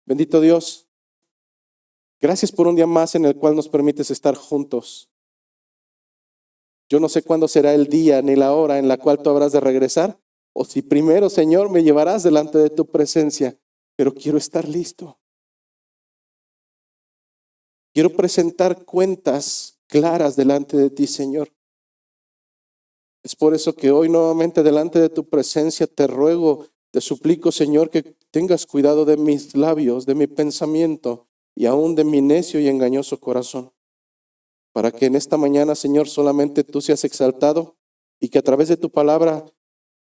Bendito Dios, gracias por un día más en el cual nos permites estar juntos. Yo no sé cuándo será el día ni la hora en la cual tú habrás de regresar, o si primero, Señor, me llevarás delante de tu presencia, pero quiero estar listo. Quiero presentar cuentas claras delante de ti, Señor. Es por eso que hoy nuevamente delante de tu presencia te ruego, te suplico, Señor, que tengas cuidado de mis labios, de mi pensamiento y aún de mi necio y engañoso corazón. Para que en esta mañana, Señor, solamente tú seas exaltado y que a través de tu palabra,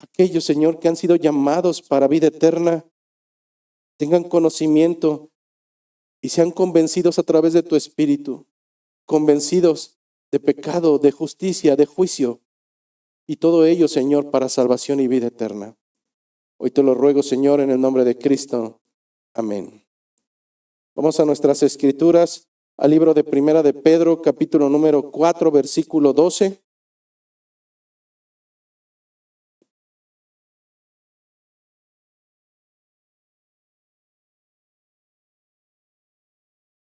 aquellos, Señor, que han sido llamados para vida eterna, tengan conocimiento y sean convencidos a través de tu Espíritu, convencidos de pecado, de justicia, de juicio, y todo ello, Señor, para salvación y vida eterna. Hoy te lo ruego, Señor, en el nombre de Cristo. Amén. Vamos a nuestras escrituras, al libro de Primera de Pedro, capítulo número 4, versículo 12.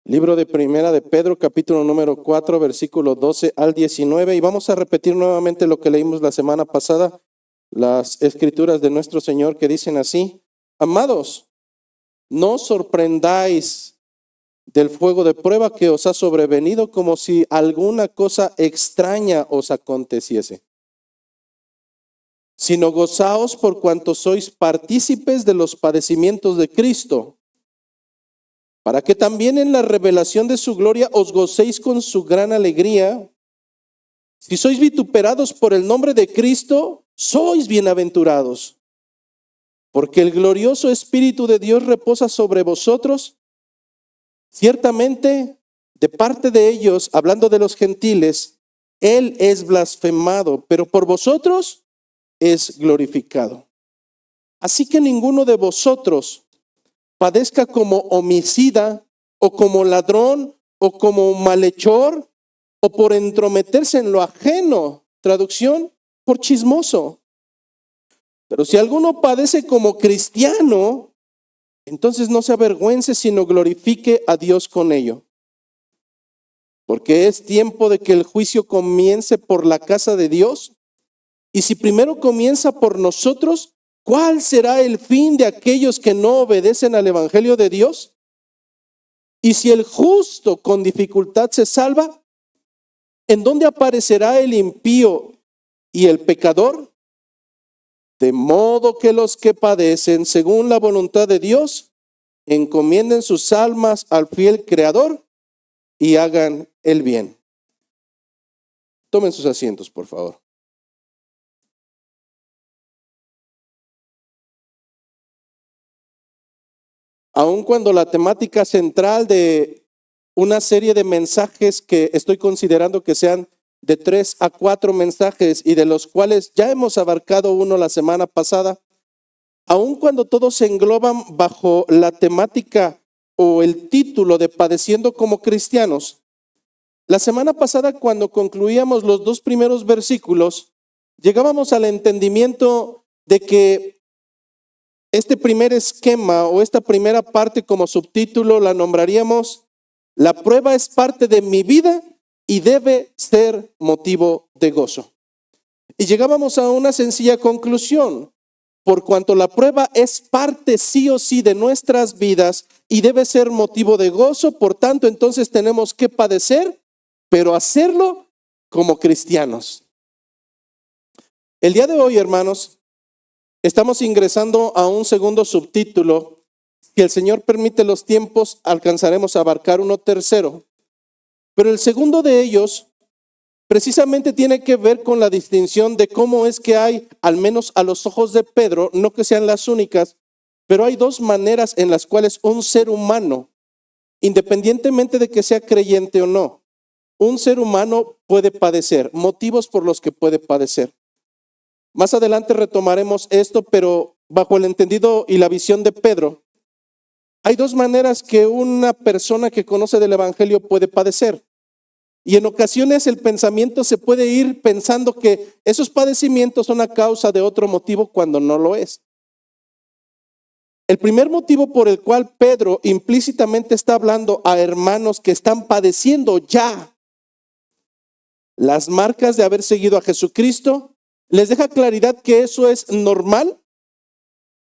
Libro de Primera de Pedro, capítulo número 4, versículo 12 al 19. Y vamos a repetir nuevamente lo que leímos la semana pasada, las escrituras de nuestro Señor que dicen así: Amados, no os sorprendáis del fuego de prueba que os ha sobrevenido como si alguna cosa extraña os aconteciese, sino gozaos por cuanto sois partícipes de los padecimientos de Cristo, para que también en la revelación de su gloria os gocéis con su gran alegría. Si sois vituperados por el nombre de Cristo, sois bienaventurados, porque el glorioso Espíritu de Dios reposa sobre vosotros. Ciertamente, de parte de ellos, hablando de los gentiles, Él es blasfemado, pero por vosotros es glorificado. Así que ninguno de vosotros padezca como homicida, o como ladrón, o como malhechor, o por entrometerse en lo ajeno. Traducción, por chismoso. Pero si alguno padece como cristiano, entonces no se avergüence, sino glorifique a Dios con ello. Porque es tiempo de que el juicio comience por la casa de Dios. Y si primero comienza por nosotros, ¿cuál será el fin de aquellos que no obedecen al evangelio de Dios? Y si el justo con dificultad se salva, ¿en dónde aparecerá el impío y el pecador? De modo que los que padecen según la voluntad de Dios, encomienden sus almas al fiel Creador y hagan el bien. Tomen sus asientos, por favor. Aun cuando la temática central de una serie de mensajes que estoy considerando que sean de 3 a 4 mensajes y de los cuales ya hemos abarcado uno la semana pasada, aun cuando todos se engloban bajo la temática o el título de padeciendo como cristianos, la semana pasada cuando concluíamos los 2 primeros versículos, llegábamos al entendimiento de que este primer esquema o esta primera parte como subtítulo la nombraríamos: la prueba es parte de mi vida y debe ser motivo de gozo. Y llegábamos a una sencilla conclusión: por cuanto la prueba es parte sí o sí de nuestras vidas y debe ser motivo de gozo, por tanto entonces tenemos que padecer, pero hacerlo como cristianos. El día de hoy, hermanos, estamos ingresando a un segundo subtítulo. Si el Señor permite los tiempos, alcanzaremos a abarcar uno tercero. Pero el segundo de ellos precisamente tiene que ver con la distinción de cómo es que hay, al menos a los ojos de Pedro, no que sean las únicas, pero hay 2 maneras en las cuales un ser humano, independientemente de que sea creyente o no, un ser humano puede padecer, motivos por los que puede padecer. Más adelante retomaremos esto, pero bajo el entendido y la visión de Pedro, hay 2 maneras que una persona que conoce del evangelio puede padecer. Y en ocasiones el pensamiento se puede ir pensando que esos padecimientos son a causa de otro motivo cuando no lo es. El primer motivo por el cual Pedro implícitamente está hablando a hermanos que están padeciendo ya las marcas de haber seguido a Jesucristo, les deja claridad que eso es normal,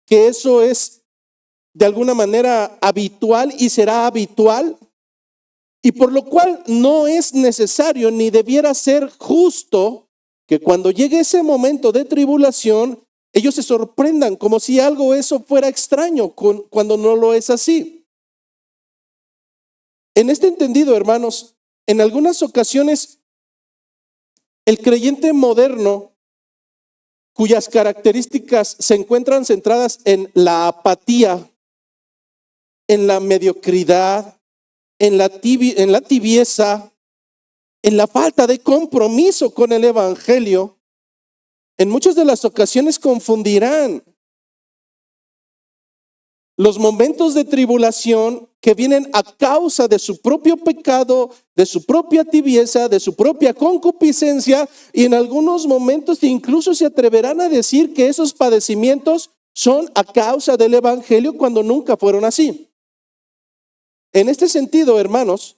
que eso es de alguna manera habitual y será habitual, y por lo cual no es necesario ni debiera ser justo que cuando llegue ese momento de tribulación, ellos se sorprendan como si algo eso fuera extraño cuando no lo es así. En este entendido, hermanos, en algunas ocasiones el creyente moderno, cuyas características se encuentran centradas en la apatía, en la mediocridad, en la tibieza, en la falta de compromiso con el evangelio, en muchas de las ocasiones confundirán los momentos de tribulación que vienen a causa de su propio pecado, de su propia tibieza, de su propia concupiscencia, y en algunos momentos incluso se atreverán a decir que esos padecimientos son a causa del evangelio cuando nunca fueron así. En este sentido, hermanos,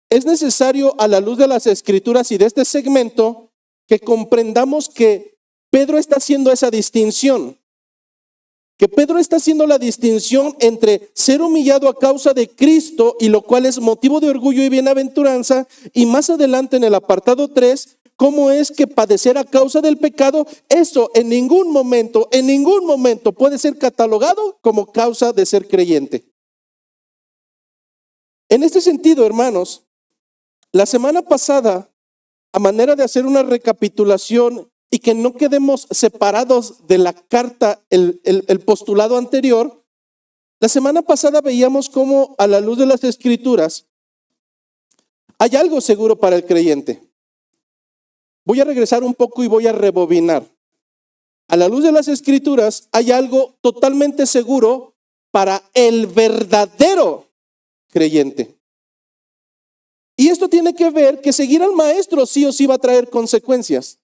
es necesario a la luz de las Escrituras y de este segmento que comprendamos que Pedro está haciendo esa distinción. Que Pedro está haciendo la distinción entre ser humillado a causa de Cristo, y lo cual es motivo de orgullo y bienaventuranza, y más adelante en el apartado 3, cómo es que padecer a causa del pecado, eso en ningún momento puede ser catalogado como causa de ser creyente. En este sentido, hermanos, la semana pasada, a manera de hacer una recapitulación y que no quedemos separados de la carta, el postulado anterior, la semana pasada veíamos cómo a la luz de las Escrituras hay algo seguro para el creyente. Voy a regresar un poco y voy a rebobinar. A la luz de las Escrituras hay algo totalmente seguro para el verdadero creyente. Y esto tiene que ver que seguir al maestro sí o sí va a traer consecuencias.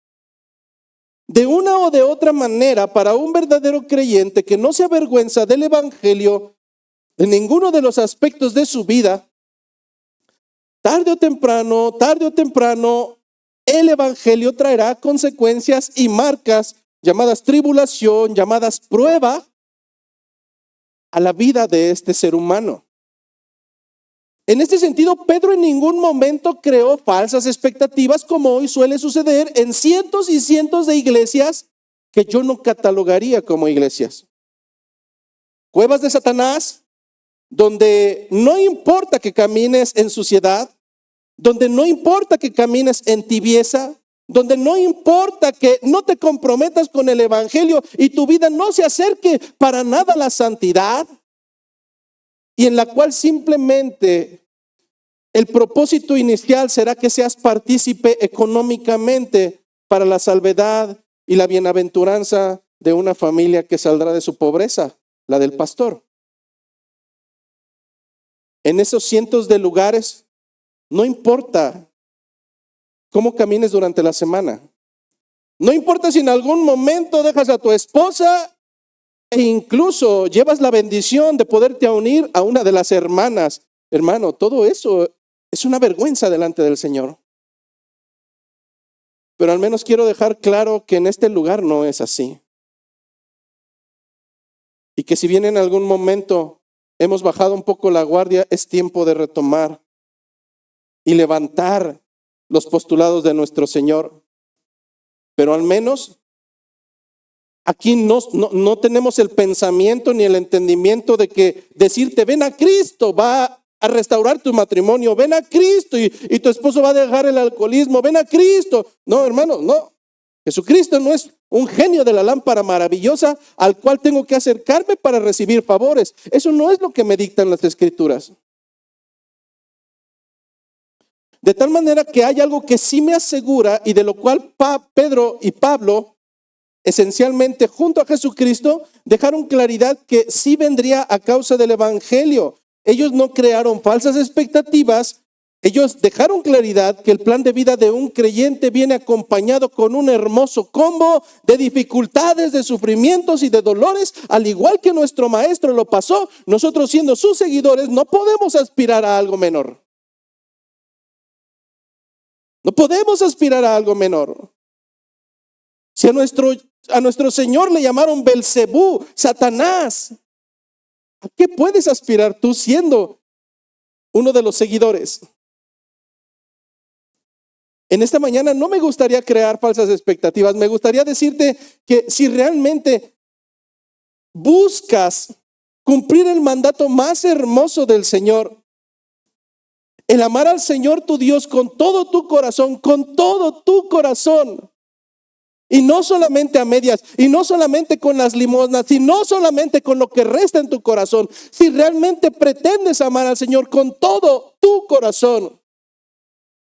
De una o de otra manera, para un verdadero creyente que no se avergüenza del evangelio en ninguno de los aspectos de su vida, tarde o temprano, el evangelio traerá consecuencias y marcas llamadas tribulación, llamadas prueba a la vida de este ser humano. En este sentido, Pedro en ningún momento creó falsas expectativas, como hoy suele suceder en cientos y cientos de iglesias que yo no catalogaría como iglesias. Cuevas de Satanás, donde no importa que camines en suciedad, donde no importa que camines en tibieza, donde no importa que no te comprometas con el evangelio y tu vida no se acerque para nada a la santidad, y en la cual simplemente el propósito inicial será que seas partícipe económicamente para la salvedad y la bienaventuranza de una familia que saldrá de su pobreza, la del pastor. En esos cientos de lugares, no importa cómo camines durante la semana, no importa si en algún momento dejas a tu esposa e incluso llevas la bendición de poderte unir a una de las hermanas. Hermano, todo eso es una vergüenza delante del Señor. Pero al menos quiero dejar claro que en este lugar no es así. Y que si bien en algún momento hemos bajado un poco la guardia, es tiempo de retomar y levantar los postulados de nuestro Señor. Pero al menos aquí no tenemos el pensamiento ni el entendimiento de que decirte ven a Cristo va a restaurar tu matrimonio, ven a Cristo y tu esposo va a dejar el alcoholismo, ven a Cristo. No, hermano, no. Jesucristo no es un genio de la lámpara maravillosa al cual tengo que acercarme para recibir favores. Eso no es lo que me dictan las Escrituras. De tal manera que hay algo que sí me asegura y de lo cual Pedro y Pablo, esencialmente junto a Jesucristo, dejaron claridad que sí vendría a causa del evangelio. Ellos no crearon falsas expectativas Ellos dejaron claridad que el plan de vida de un creyente viene acompañado con un hermoso combo de dificultades, de sufrimientos y de dolores, al igual que nuestro maestro lo pasó. Nosotros, siendo sus seguidores, no podemos aspirar a algo menor. No podemos aspirar a algo menor. Si a nuestro Señor le llamaron Belcebú, Satanás, ¿a qué puedes aspirar tú siendo uno de los seguidores? En esta mañana no me gustaría crear falsas expectativas. Me gustaría decirte que si realmente buscas cumplir el mandato más hermoso del Señor, el amar al Señor tu Dios con todo tu corazón, y no solamente a medias, y no solamente con las limosnas, y no solamente con lo que resta en tu corazón, si realmente pretendes amar al Señor con todo tu corazón,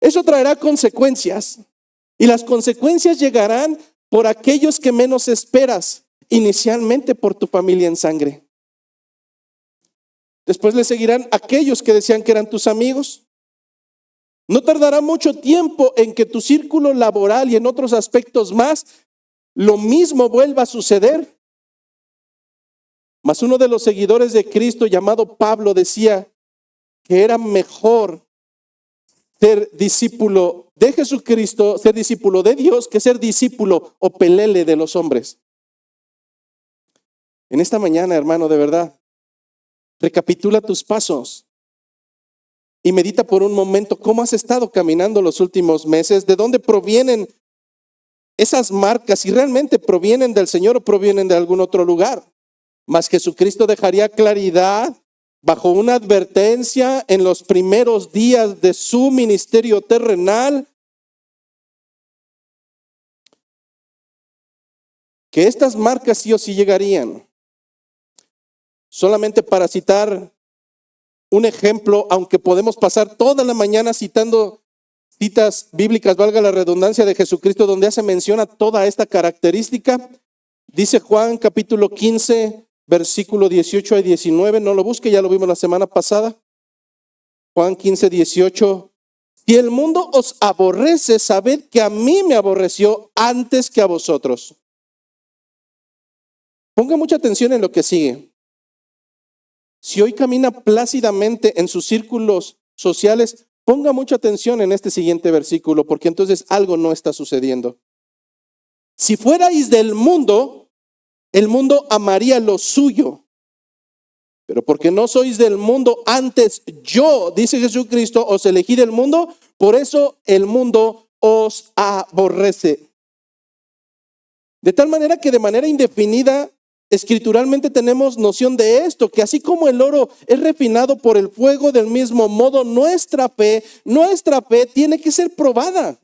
eso traerá consecuencias, y las consecuencias llegarán por aquellos que menos esperas, inicialmente por tu familia en sangre. Después le seguirán aquellos que decían que eran tus amigos. No tardará mucho tiempo en que tu círculo laboral y en otros aspectos más lo mismo vuelva a suceder. Mas uno de los seguidores de Cristo, llamado Pablo, decía que era mejor ser discípulo de Jesucristo, ser discípulo de Dios, que ser discípulo o pelele de los hombres. En esta mañana, hermano, de verdad, recapitula tus pasos y medita por un momento cómo has estado caminando los últimos meses, de dónde provienen esas marcas, si realmente provienen del Señor o provienen de algún otro lugar. Mas Jesucristo dejaría claridad bajo una advertencia en los primeros días de su ministerio terrenal, que estas marcas sí o sí llegarían. Solamente para citar un ejemplo, aunque podemos pasar toda la mañana citando citas bíblicas, valga la redundancia, de Jesucristo, donde hace mención a toda esta característica. Dice Juan capítulo 15, versículo 18 y 19, no lo busque, ya lo vimos la semana pasada. Juan 15, 18. Si el mundo os aborrece, sabed que a mí me aborreció antes que a vosotros. Ponga mucha atención en lo que sigue. Si hoy camina plácidamente en sus círculos sociales, ponga mucha atención en este siguiente versículo, porque entonces algo no está sucediendo. Si fuerais del mundo, el mundo amaría lo suyo. Pero porque no sois del mundo, antes yo, dice Jesucristo, os elegí del mundo, por eso el mundo os aborrece. De tal manera que de manera indefinida, escrituralmente tenemos noción de esto, que así como el oro es refinado por el fuego, del mismo modo nuestra fe tiene que ser probada.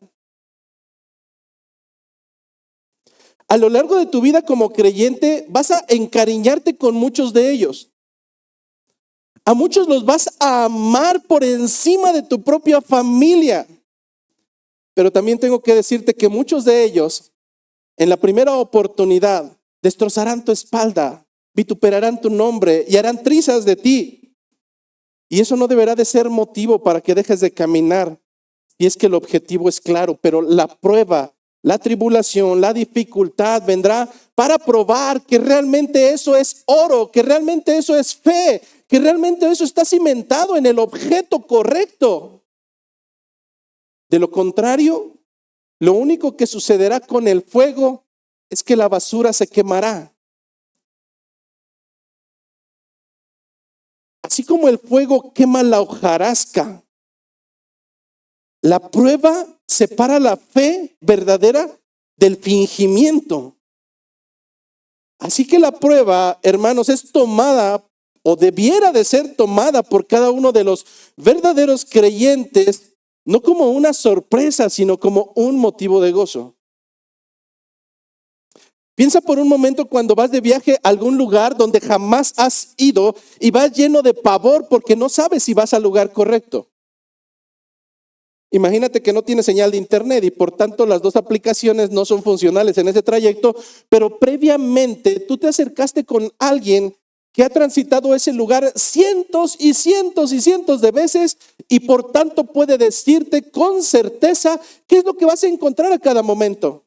A lo largo de tu vida como creyente vas a encariñarte con muchos de ellos. A muchos los vas a amar por encima de tu propia familia. Pero también tengo que decirte que muchos de ellos, en la primera oportunidad, destrozarán tu espalda, vituperarán tu nombre y harán trizas de ti. Y eso no deberá de ser motivo para que dejes de caminar, si es que el objetivo es claro, pero la prueba, la tribulación, la dificultad vendrá para probar que realmente eso es oro, que realmente eso es fe, que realmente eso está cimentado en el objeto correcto. De lo contrario, lo único que sucederá con el fuego es que la basura se quemará. Así como el fuego quema la hojarasca, la prueba separa la fe verdadera del fingimiento. Así que la prueba, hermanos, es tomada o debiera de ser tomada por cada uno de los verdaderos creyentes, no como una sorpresa, sino como un motivo de gozo. Piensa por un momento cuando vas de viaje a algún lugar donde jamás has ido y vas lleno de pavor porque no sabes si vas al lugar correcto. Imagínate que no tiene señal de internet y por tanto las dos aplicaciones no son funcionales en ese trayecto, pero previamente tú te acercaste con alguien que ha transitado ese lugar cientos y cientos y cientos de veces y por tanto puede decirte con certeza qué es lo que vas a encontrar a cada momento.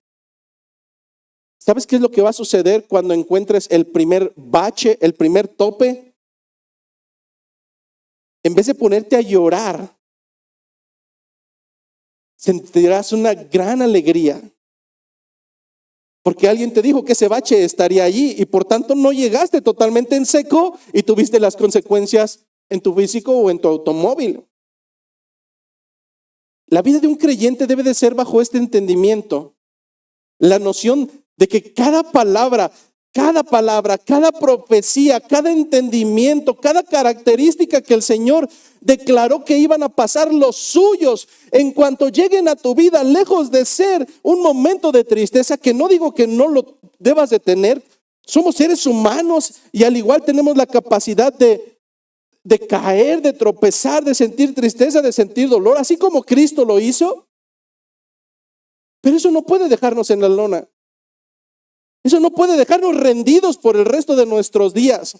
¿Sabes qué es lo que va a suceder cuando encuentres el primer bache, el primer tope? En vez de ponerte a llorar, sentirás una gran alegría. Porque alguien te dijo que ese bache estaría allí y por tanto no llegaste totalmente en seco y tuviste las consecuencias en tu físico o en tu automóvil. La vida de un creyente debe de ser bajo este entendimiento. La noción de que cada palabra, cada profecía, cada entendimiento, cada característica que el Señor declaró que iban a pasar los suyos en cuanto lleguen a tu vida, lejos de ser un momento de tristeza, que no digo que no lo debas de tener, somos seres humanos y al igual tenemos la capacidad de caer, de tropezar, de sentir tristeza, de sentir dolor, así como Cristo lo hizo. Pero eso no puede dejarnos en la lona. Eso no puede dejarnos rendidos por el resto de nuestros días.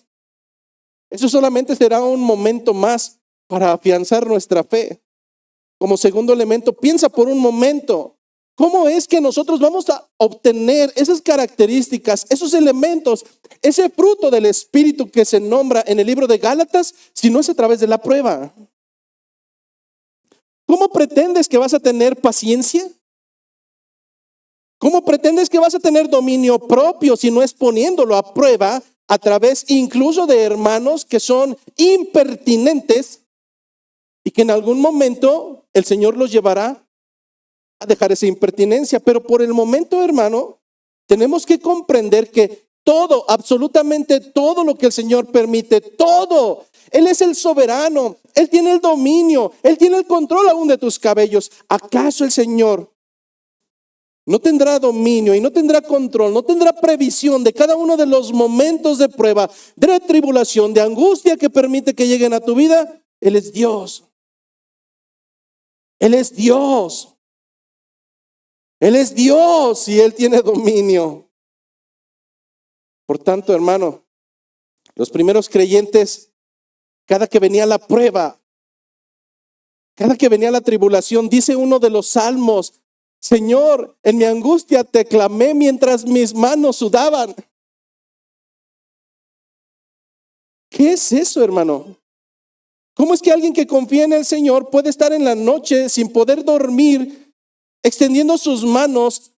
Eso solamente será un momento más para afianzar nuestra fe. Como segundo elemento, piensa por un momento, ¿cómo es que nosotros vamos a obtener esas características, esos elementos, ese fruto del Espíritu que se nombra en el libro de Gálatas, si no es a través de la prueba? ¿Cómo pretendes que vas a tener paciencia? ¿Cómo pretendes que vas a tener dominio propio si no es poniéndolo a prueba a través incluso de hermanos que son impertinentes y que en algún momento el Señor los llevará a dejar esa impertinencia? Pero por el momento, hermano, tenemos que comprender que todo, absolutamente todo lo que el Señor permite, todo, Él es el soberano, Él tiene el dominio, Él tiene el control aún de tus cabellos. ¿Acaso el Señor no tendrá dominio y no tendrá control, no tendrá previsión de cada uno de los momentos de prueba, de tribulación, de angustia que permite que lleguen a tu vida? Él es Dios. Él es Dios. Él es Dios y Él tiene dominio. Por tanto, hermano, los primeros creyentes, cada que venía la prueba, cada que venía la tribulación, dice uno de los salmos: Señor, en mi angustia te clamé mientras mis manos sudaban. ¿Qué es eso, hermano? ¿Cómo es que alguien que confía en el Señor puede estar en la noche sin poder dormir, extendiendo sus manos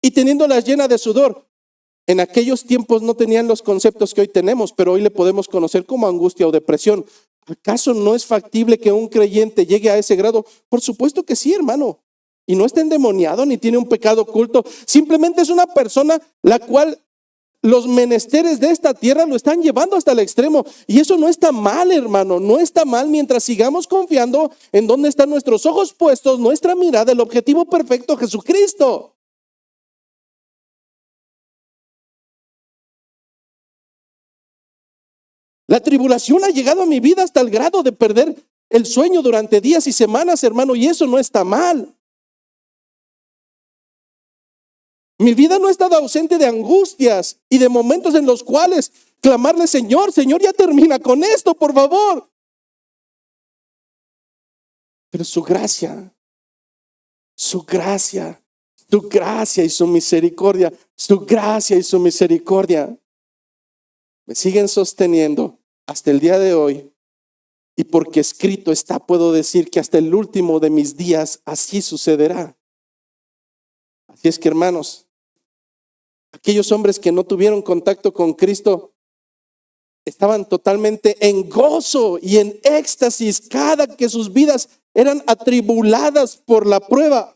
y teniéndolas llenas de sudor? En aquellos tiempos no tenían los conceptos que hoy tenemos, pero hoy le podemos conocer como angustia o depresión. ¿Acaso no es factible que un creyente llegue a ese grado? Por supuesto que sí, hermano. Y no está endemoniado ni tiene un pecado oculto. Simplemente es una persona la cual los menesteres de esta tierra lo están llevando hasta el extremo. Y eso no está mal, hermano. No está mal mientras sigamos confiando en donde están nuestros ojos puestos, nuestra mirada, el objetivo perfecto, Jesucristo. La tribulación ha llegado a mi vida hasta el grado de perder el sueño durante días y semanas, hermano, y eso no está mal. Mi vida no ha estado ausente de angustias y de momentos en los cuales clamarle: Señor, Señor, ya termina con esto, por favor. Pero su gracia y su misericordia, su gracia y su misericordia me siguen sosteniendo hasta el día de hoy. Y porque escrito está, puedo decir que hasta el último de mis días así sucederá. Así es que, hermanos, aquellos hombres que no tuvieron contacto con Cristo estaban totalmente en gozo y en éxtasis cada que sus vidas eran atribuladas por la prueba.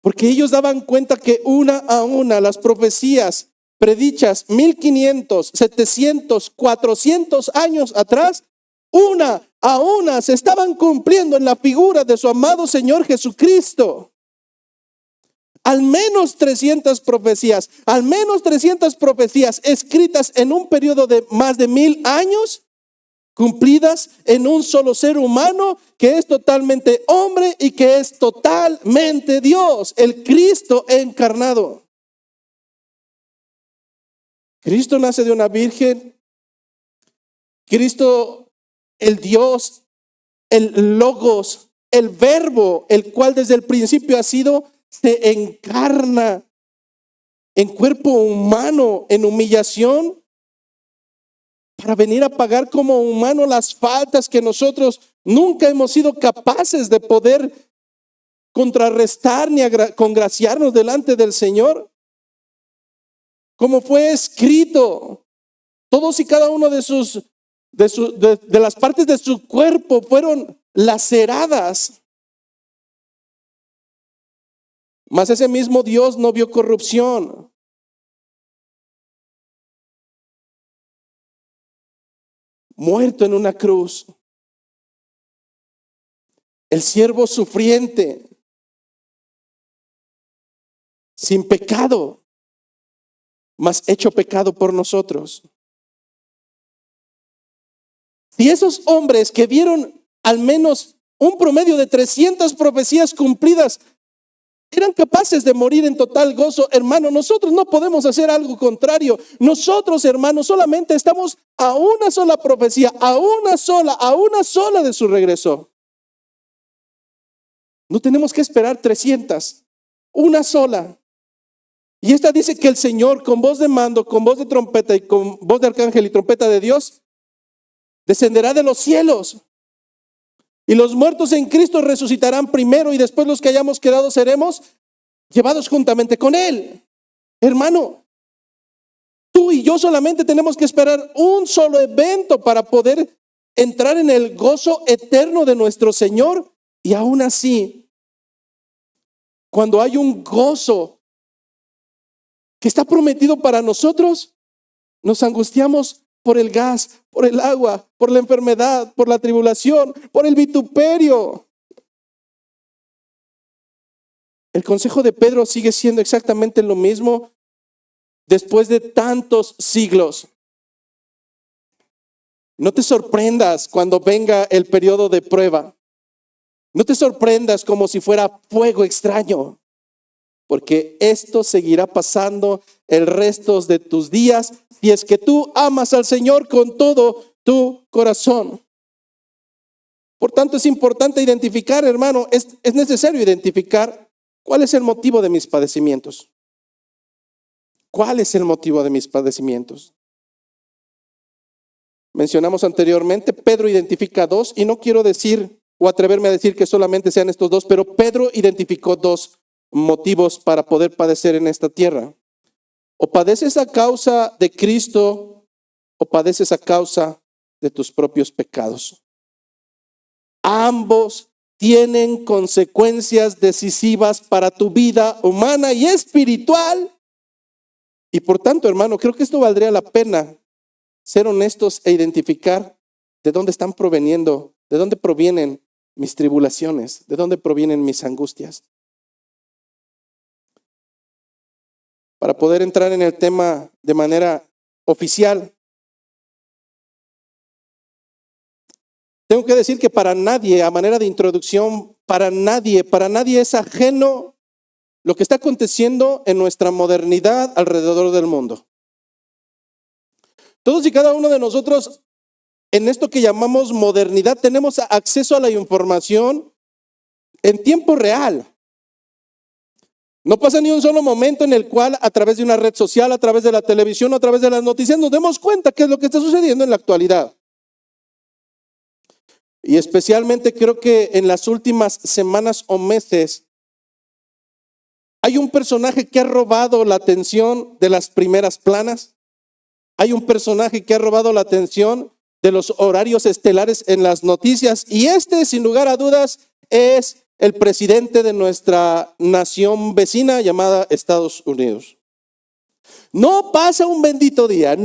Porque ellos daban cuenta que una a una las profecías predichas 1500, 700, 400 años atrás, una a una se estaban cumpliendo en la figura de su amado Señor Jesucristo. Al menos 300 profecías escritas en un periodo de más de 1000 años, cumplidas en un solo ser humano que es totalmente hombre y que es totalmente Dios, el Cristo encarnado. Cristo nace de una virgen. Cristo, el Dios, el Logos, el Verbo, el cual desde el principio ha sido, se encarna en cuerpo humano, en humillación, para venir a pagar como humano las faltas que nosotros nunca hemos sido capaces de poder contrarrestar ni congraciarnos delante del Señor. Como fue escrito, todos y cada uno de las partes de su cuerpo fueron laceradas. Mas ese mismo Dios no vio corrupción. Muerto en una cruz. El siervo sufriente, sin pecado, mas hecho pecado por nosotros. Si esos hombres que vieron al menos un promedio de 300 profecías cumplidas eran capaces de morir en total gozo, hermano, nosotros no podemos hacer algo contrario. Nosotros, hermanos, solamente estamos a una sola profecía, a una sola de su regreso. No tenemos que esperar 300, una sola. Y esta dice que el Señor, con voz de mando, con voz de trompeta y con voz de arcángel y trompeta de Dios, descenderá de los cielos. Y los muertos en Cristo resucitarán primero, y después los que hayamos quedado seremos llevados juntamente con Él. Hermano, tú y yo solamente tenemos que esperar un solo evento para poder entrar en el gozo eterno de nuestro Señor. Y aún así, cuando hay un gozo que está prometido para nosotros, nos angustiamos por el gas, por el agua, por la enfermedad, por la tribulación, por el vituperio. El consejo de Pedro sigue siendo exactamente lo mismo después de tantos siglos. No te sorprendas cuando venga el periodo de prueba. No te sorprendas como si fuera fuego extraño, porque esto seguirá pasando el resto de tus días si es que tú amas al Señor con todo tu corazón. Por tanto, es importante identificar, hermano, es necesario identificar cuál es el motivo de mis padecimientos. ¿Cuál es el motivo de mis padecimientos? Mencionamos anteriormente, Pedro identifica dos, y no quiero decir o atreverme a decir que solamente sean estos dos, pero Pedro identificó dos motivos para poder padecer en esta tierra. O padeces a causa de Cristo, o padeces a causa de tus propios pecados. Ambos tienen consecuencias decisivas para tu vida humana y espiritual. Y por tanto, hermano, creo que esto valdría la pena ser honestos e identificar de dónde están proveniendo, de dónde provienen mis tribulaciones, de dónde provienen mis angustias. Para poder entrar en el tema de manera oficial, tengo que decir que para nadie, a manera de introducción, para nadie es ajeno lo que está aconteciendo en nuestra modernidad alrededor del mundo. Todos y cada uno de nosotros, en esto que llamamos modernidad, tenemos acceso a la información en tiempo real. No pasa ni un solo momento en el cual a través de una red social, a través de la televisión, a través de las noticias nos demos cuenta qué es lo que está sucediendo en la actualidad. Y especialmente creo que en las últimas semanas o meses hay un personaje que ha robado la atención de las primeras planas. Hay un personaje que ha robado la atención de los horarios estelares en las noticias, y sin lugar a dudas, es el presidente de nuestra nación vecina llamada Estados Unidos. No pasa un bendito día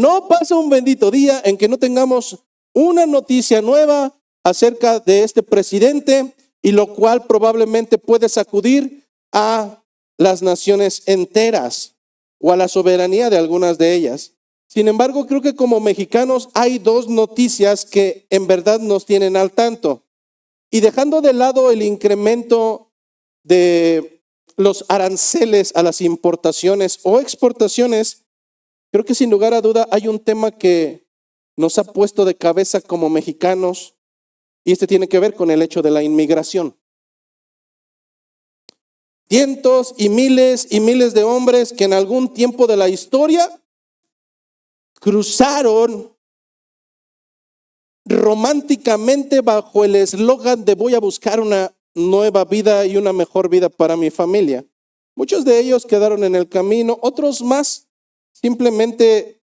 en que no tengamos una noticia nueva acerca de este presidente, y lo cual probablemente puede sacudir a las naciones enteras o a la soberanía de algunas de ellas. Sin embargo, creo que como mexicanos hay dos noticias que en verdad nos tienen al tanto. Y dejando de lado el incremento de los aranceles a las importaciones o exportaciones, Creo que sin lugar a duda hay un tema que nos ha puesto de cabeza como mexicanos y este tiene que ver con el hecho de la inmigración. Cientos y miles de hombres que en algún tiempo de la historia cruzaron románticamente bajo el eslogan de voy a buscar una nueva vida y una mejor vida para mi familia. Muchos de ellos quedaron en el camino, otros más simplemente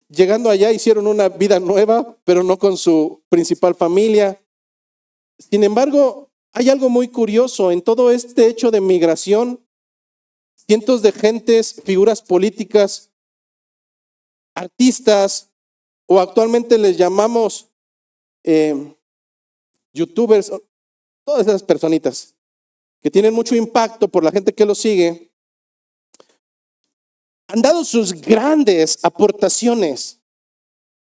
llegando allá hicieron una vida nueva, pero no con su principal familia. Sin embargo, hay algo muy curioso en todo este hecho de migración. Cientos de gentes, figuras políticas, artistas, o actualmente les llamamos youtubers, todas esas personitas que tienen mucho impacto por la gente que los sigue, han dado sus grandes aportaciones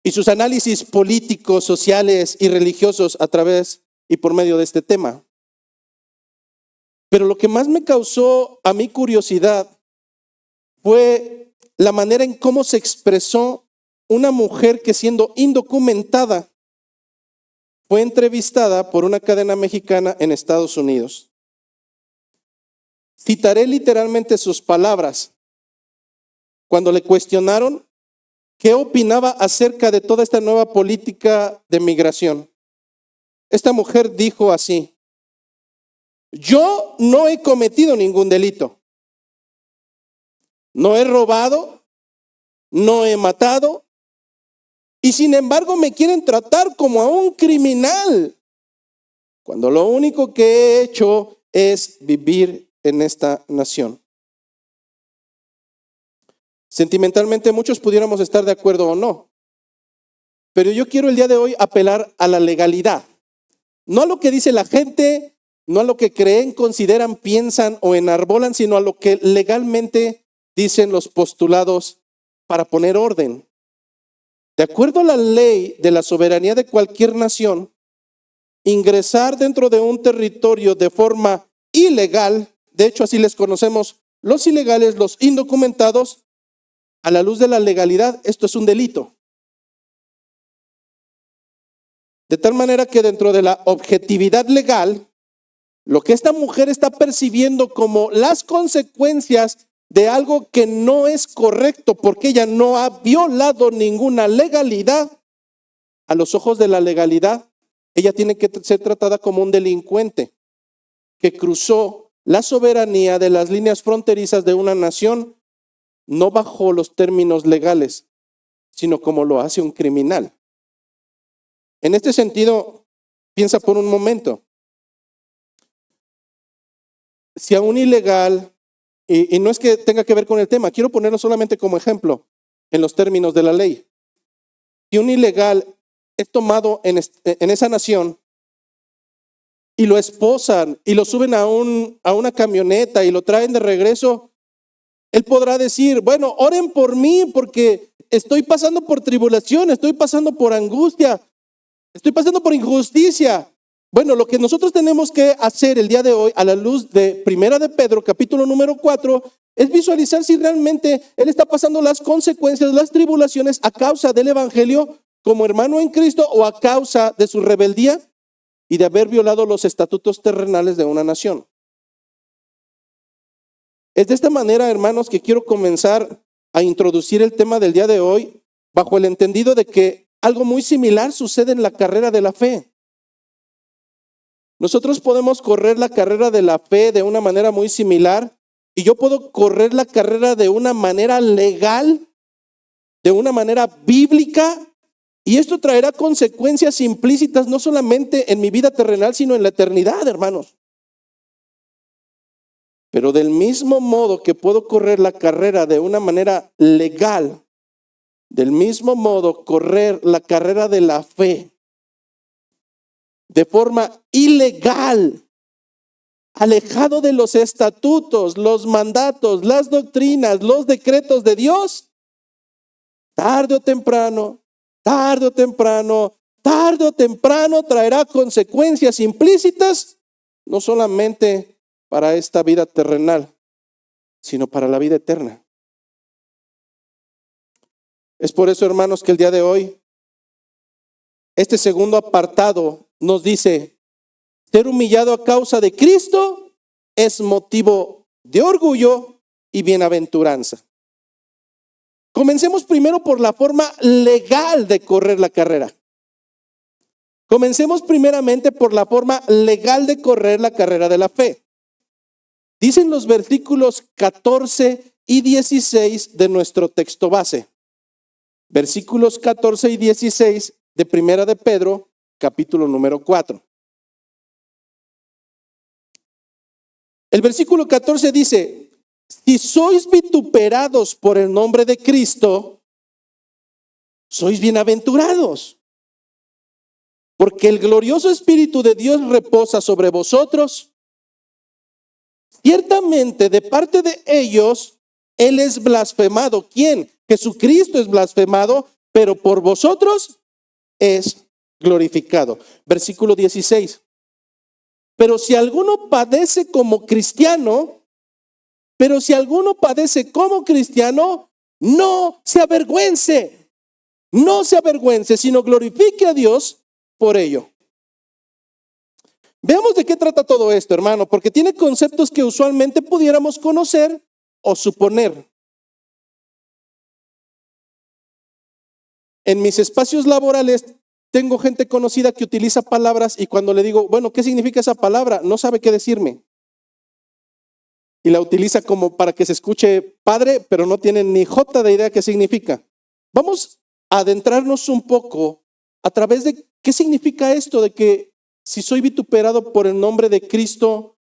y sus análisis políticos, sociales y religiosos a través y por medio de este tema. Pero lo que más me causó a mí curiosidad fue la manera en cómo se expresó una mujer que, siendo indocumentada, fue entrevistada por una cadena mexicana en Estados Unidos. Citaré literalmente sus palabras. Cuando le cuestionaron qué opinaba acerca de toda esta nueva política de migración, esta mujer dijo así: yo no he cometido ningún delito. No he robado, no he matado, y sin embargo me quieren tratar como a un criminal, cuando lo único que he hecho es vivir en esta nación. Sentimentalmente muchos pudiéramos estar de acuerdo o no, pero yo quiero el día de hoy apelar a la legalidad, no a lo que dice la gente, no a lo que creen, consideran, piensan o enarbolan, sino a lo que legalmente dicen los postulados para poner orden. De acuerdo a la ley de la soberanía de cualquier nación, ingresar dentro de un territorio de forma ilegal, de hecho así les conocemos los ilegales, los indocumentados, a la luz de la legalidad, esto es un delito. De tal manera que dentro de la objetividad legal, lo que esta mujer está percibiendo como las consecuencias de algo que no es correcto, porque ella no ha violado ninguna legalidad, a los ojos de la legalidad, ella tiene que ser tratada como un delincuente que cruzó la soberanía de las líneas fronterizas de una nación, no bajo los términos legales, sino como lo hace un criminal. En este sentido, piensa por un momento. Si a un ilegal, y no es que tenga que ver con el tema, quiero ponerlo solamente como ejemplo en los términos de la ley. Si un ilegal es tomado en esa nación y lo esposan y lo suben a una camioneta y lo traen de regreso, él podrá decir, bueno, oren por mí porque estoy pasando por tribulación, estoy pasando por angustia, estoy pasando por injusticia. Bueno, lo que nosotros tenemos que hacer el día de hoy a la luz de Primera de Pedro, capítulo número 4, es visualizar si realmente él está pasando las consecuencias, las tribulaciones a causa del evangelio como hermano en Cristo o a causa de su rebeldía y de haber violado los estatutos terrenales de una nación. Es de esta manera, hermanos, que quiero comenzar a introducir el tema del día de hoy bajo el entendido de que algo muy similar sucede en la carrera de la fe. Nosotros podemos correr la carrera de la fe de una manera muy similar y yo puedo correr la carrera de una manera legal, de una manera bíblica, y esto traerá consecuencias implícitas no solamente en mi vida terrenal, sino en la eternidad, hermanos. Pero del mismo modo que puedo correr la carrera de una manera legal, del mismo modo correr la carrera de la fe de forma ilegal, alejado de los estatutos, los mandatos, las doctrinas, los decretos de Dios, tarde o temprano traerá consecuencias implícitas, no solamente para esta vida terrenal, sino para la vida eterna. Es por eso, hermanos, que el día de hoy, este segundo apartado nos dice, ser humillado a causa de Cristo es motivo de orgullo y bienaventuranza. Comencemos primero por la forma legal de correr la carrera. Comencemos primeramente por la forma legal de correr la carrera de la fe. Dicen los versículos 14 y 16 de nuestro texto base. Versículos 14 y 16 de Primera de Pedro, capítulo número 4. El versículo 14 dice, si sois vituperados por el nombre de Cristo, sois bienaventurados, porque el glorioso Espíritu de Dios reposa sobre vosotros. Ciertamente de parte de ellos, Él es blasfemado. ¿Quién? Jesucristo es blasfemado, pero por vosotros es glorificado. Versículo 16. Pero si alguno padece como cristiano, no se avergüence, sino glorifique a Dios por ello. Veamos de qué trata todo esto, hermano, porque tiene conceptos que usualmente pudiéramos conocer o suponer. En mis espacios laborales tengo gente conocida que utiliza palabras y cuando le digo, bueno, ¿qué significa esa palabra? No sabe qué decirme. Y la utiliza como para que se escuche padre, pero no tiene ni jota de idea qué significa. Vamos a adentrarnos un poco a través de qué significa esto de que si soy vituperado por el nombre de Cristo,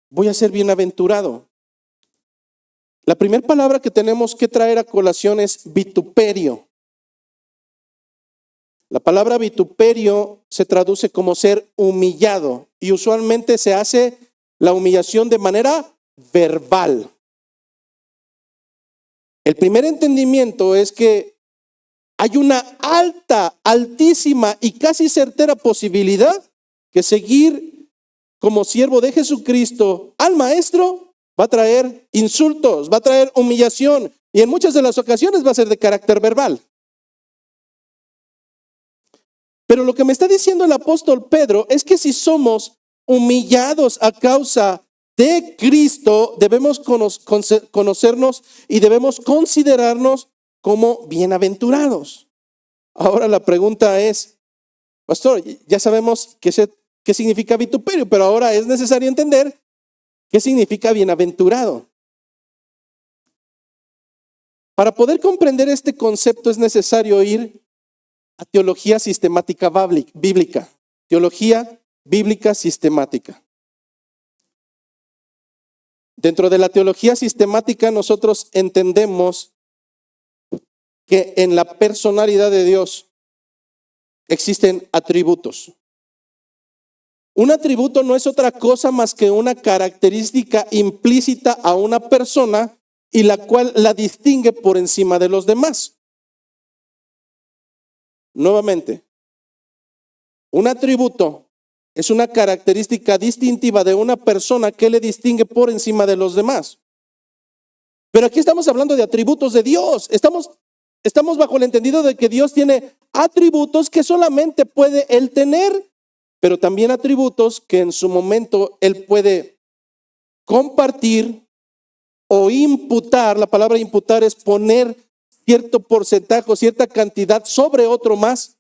voy a ser bienaventurado. La primera palabra que tenemos que traer a colación es vituperio. La palabra vituperio se traduce como ser humillado y usualmente se hace la humillación de manera verbal. El primer entendimiento es que hay una altísima y casi certera posibilidad que seguir como siervo de Jesucristo al Maestro va a traer insultos, va a traer humillación y en muchas de las ocasiones va a ser de carácter verbal. Pero lo que me está diciendo el apóstol Pedro es que si somos humillados a causa de Cristo, debemos conocernos y debemos considerarnos como bienaventurados. Ahora la pregunta es, pastor, ya sabemos qué significa vituperio, pero ahora es necesario entender qué significa bienaventurado. Para poder comprender este concepto es necesario ir a teología sistemática bíblica. Teología bíblica sistemática. Dentro de la teología sistemática nosotros entendemos que en la personalidad de Dios existen atributos. Un atributo no es otra cosa más que una característica implícita a una persona y la cual la distingue por encima de los demás. Nuevamente, un atributo es una característica distintiva de una persona que le distingue por encima de los demás. Pero aquí estamos hablando de atributos de Dios. Estamos bajo el entendido de que Dios tiene atributos que solamente puede Él tener, pero también atributos que en su momento Él puede compartir o imputar. La palabra imputar es poner cierto porcentaje o cierta cantidad sobre otro más,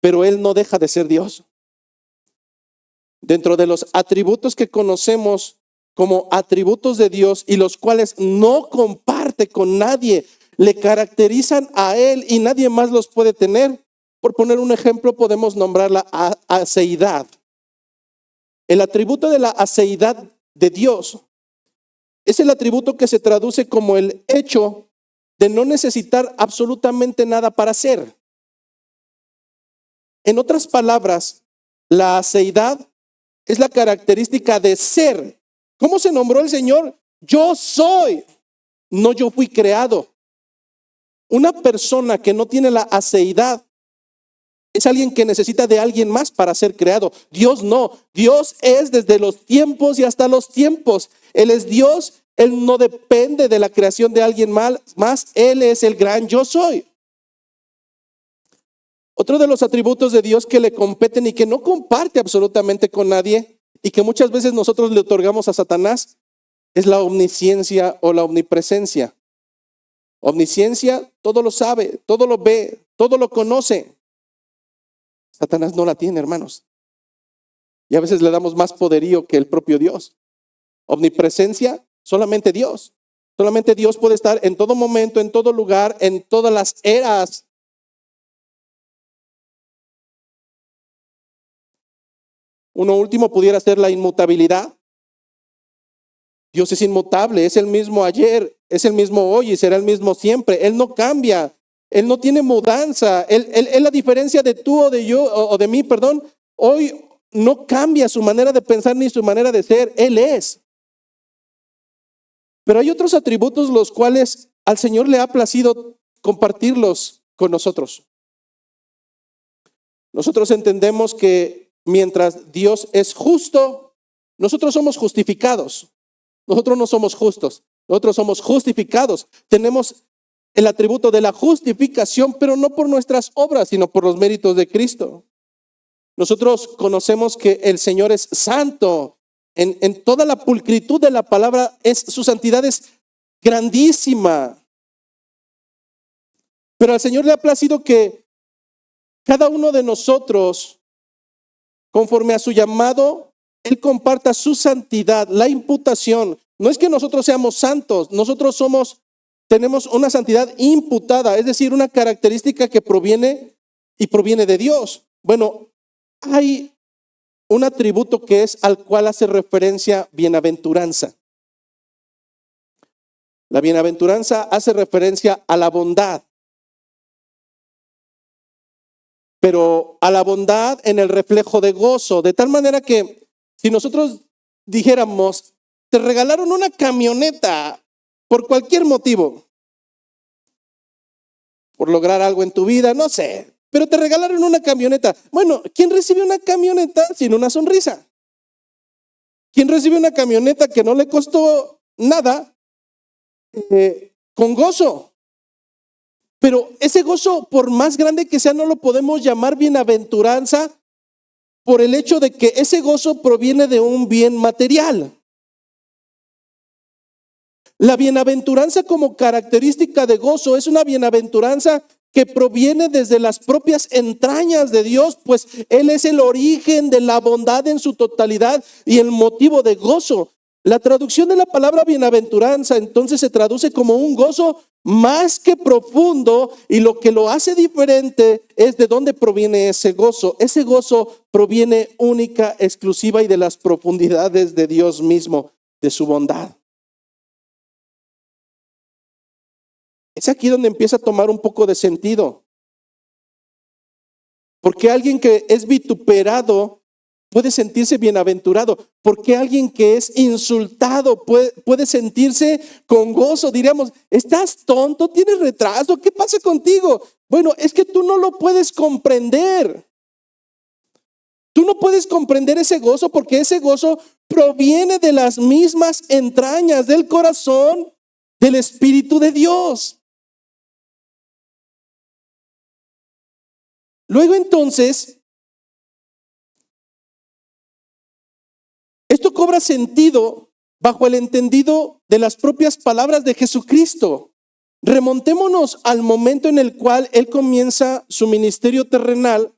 pero Él no deja de ser Dios. Dentro de los atributos que conocemos como atributos de Dios y los cuales no comparte con nadie, le caracterizan a Él y nadie más los puede tener. Por poner un ejemplo, podemos nombrar la aceidad. El atributo de la aceidad de Dios es el atributo que se traduce como el hecho de no necesitar absolutamente nada para ser. En otras palabras, la aceidad es la característica de ser. ¿Cómo se nombró el Señor? Yo soy, no yo fui creado. Una persona que no tiene la aceidad es alguien que necesita de alguien más para ser creado. Dios no. Dios es desde los tiempos y hasta los tiempos. Él es Dios, Él no depende de la creación de alguien más. Él es el gran yo soy. Otro de los atributos de Dios que le competen y que no comparte absolutamente con nadie y que muchas veces nosotros le otorgamos a Satanás es la omnisciencia o la omnipresencia. Omnisciencia, todo lo sabe, todo lo ve, todo lo conoce. Satanás no la tiene, hermanos. Y a veces le damos más poderío que el propio Dios. Omnipresencia, solamente Dios. Solamente Dios puede estar en todo momento, en todo lugar, en todas las eras. Uno último pudiera ser la inmutabilidad. Dios es inmutable, es el mismo ayer, es el mismo hoy y será el mismo siempre. Él no cambia, Él no tiene mudanza. Él a diferencia de tú o de yo, o de mí, perdón, hoy no cambia su manera de pensar ni su manera de ser. Él es. Pero hay otros atributos los cuales al Señor le ha placido compartirlos con nosotros. Nosotros entendemos que mientras Dios es justo, nosotros somos justificados. Nosotros no somos justos, nosotros somos justificados. Tenemos el atributo de la justificación, pero no por nuestras obras, sino por los méritos de Cristo. Nosotros conocemos que el Señor es santo. En toda la pulcritud de la palabra, su santidad es grandísima. Pero al Señor le ha placido que cada uno de nosotros, conforme a su llamado, Él comparta su santidad, la imputación. No es que nosotros seamos santos, nosotros tenemos una santidad imputada, es decir, una característica que proviene de Dios. Bueno, hay un atributo que es al cual hace referencia bienaventuranza. La bienaventuranza hace referencia a la bondad, pero a la bondad en el reflejo de gozo, de tal manera que si nosotros dijéramos, te regalaron una camioneta por cualquier motivo, por lograr algo en tu vida, no sé, pero te regalaron una camioneta. Bueno, ¿quién recibe una camioneta sin una sonrisa? ¿Quién recibe una camioneta que no le costó nada con gozo? Pero ese gozo, por más grande que sea, no lo podemos llamar bienaventuranza por el hecho de que ese gozo proviene de un bien material. La bienaventuranza como característica de gozo es una bienaventuranza que proviene desde las propias entrañas de Dios, pues Él es el origen de la bondad en su totalidad y el motivo de gozo. La traducción de la palabra bienaventuranza entonces se traduce como un gozo más que profundo, y lo que lo hace diferente es de dónde proviene ese gozo. Ese gozo proviene única, exclusiva y de las profundidades de Dios mismo, de su bondad. Es aquí donde empieza a tomar un poco de sentido. Porque alguien que es vituperado puede sentirse bienaventurado. Porque alguien que es insultado puede sentirse con gozo. Diríamos, ¿estás tonto? ¿Tienes retraso? ¿Qué pasa contigo? Bueno, es que tú no lo puedes comprender. Tú no puedes comprender ese gozo porque ese gozo proviene de las mismas entrañas del corazón del Espíritu de Dios. Luego entonces, esto cobra sentido bajo el entendido de las propias palabras de Jesucristo. Remontémonos al momento en el cual Él comienza su ministerio terrenal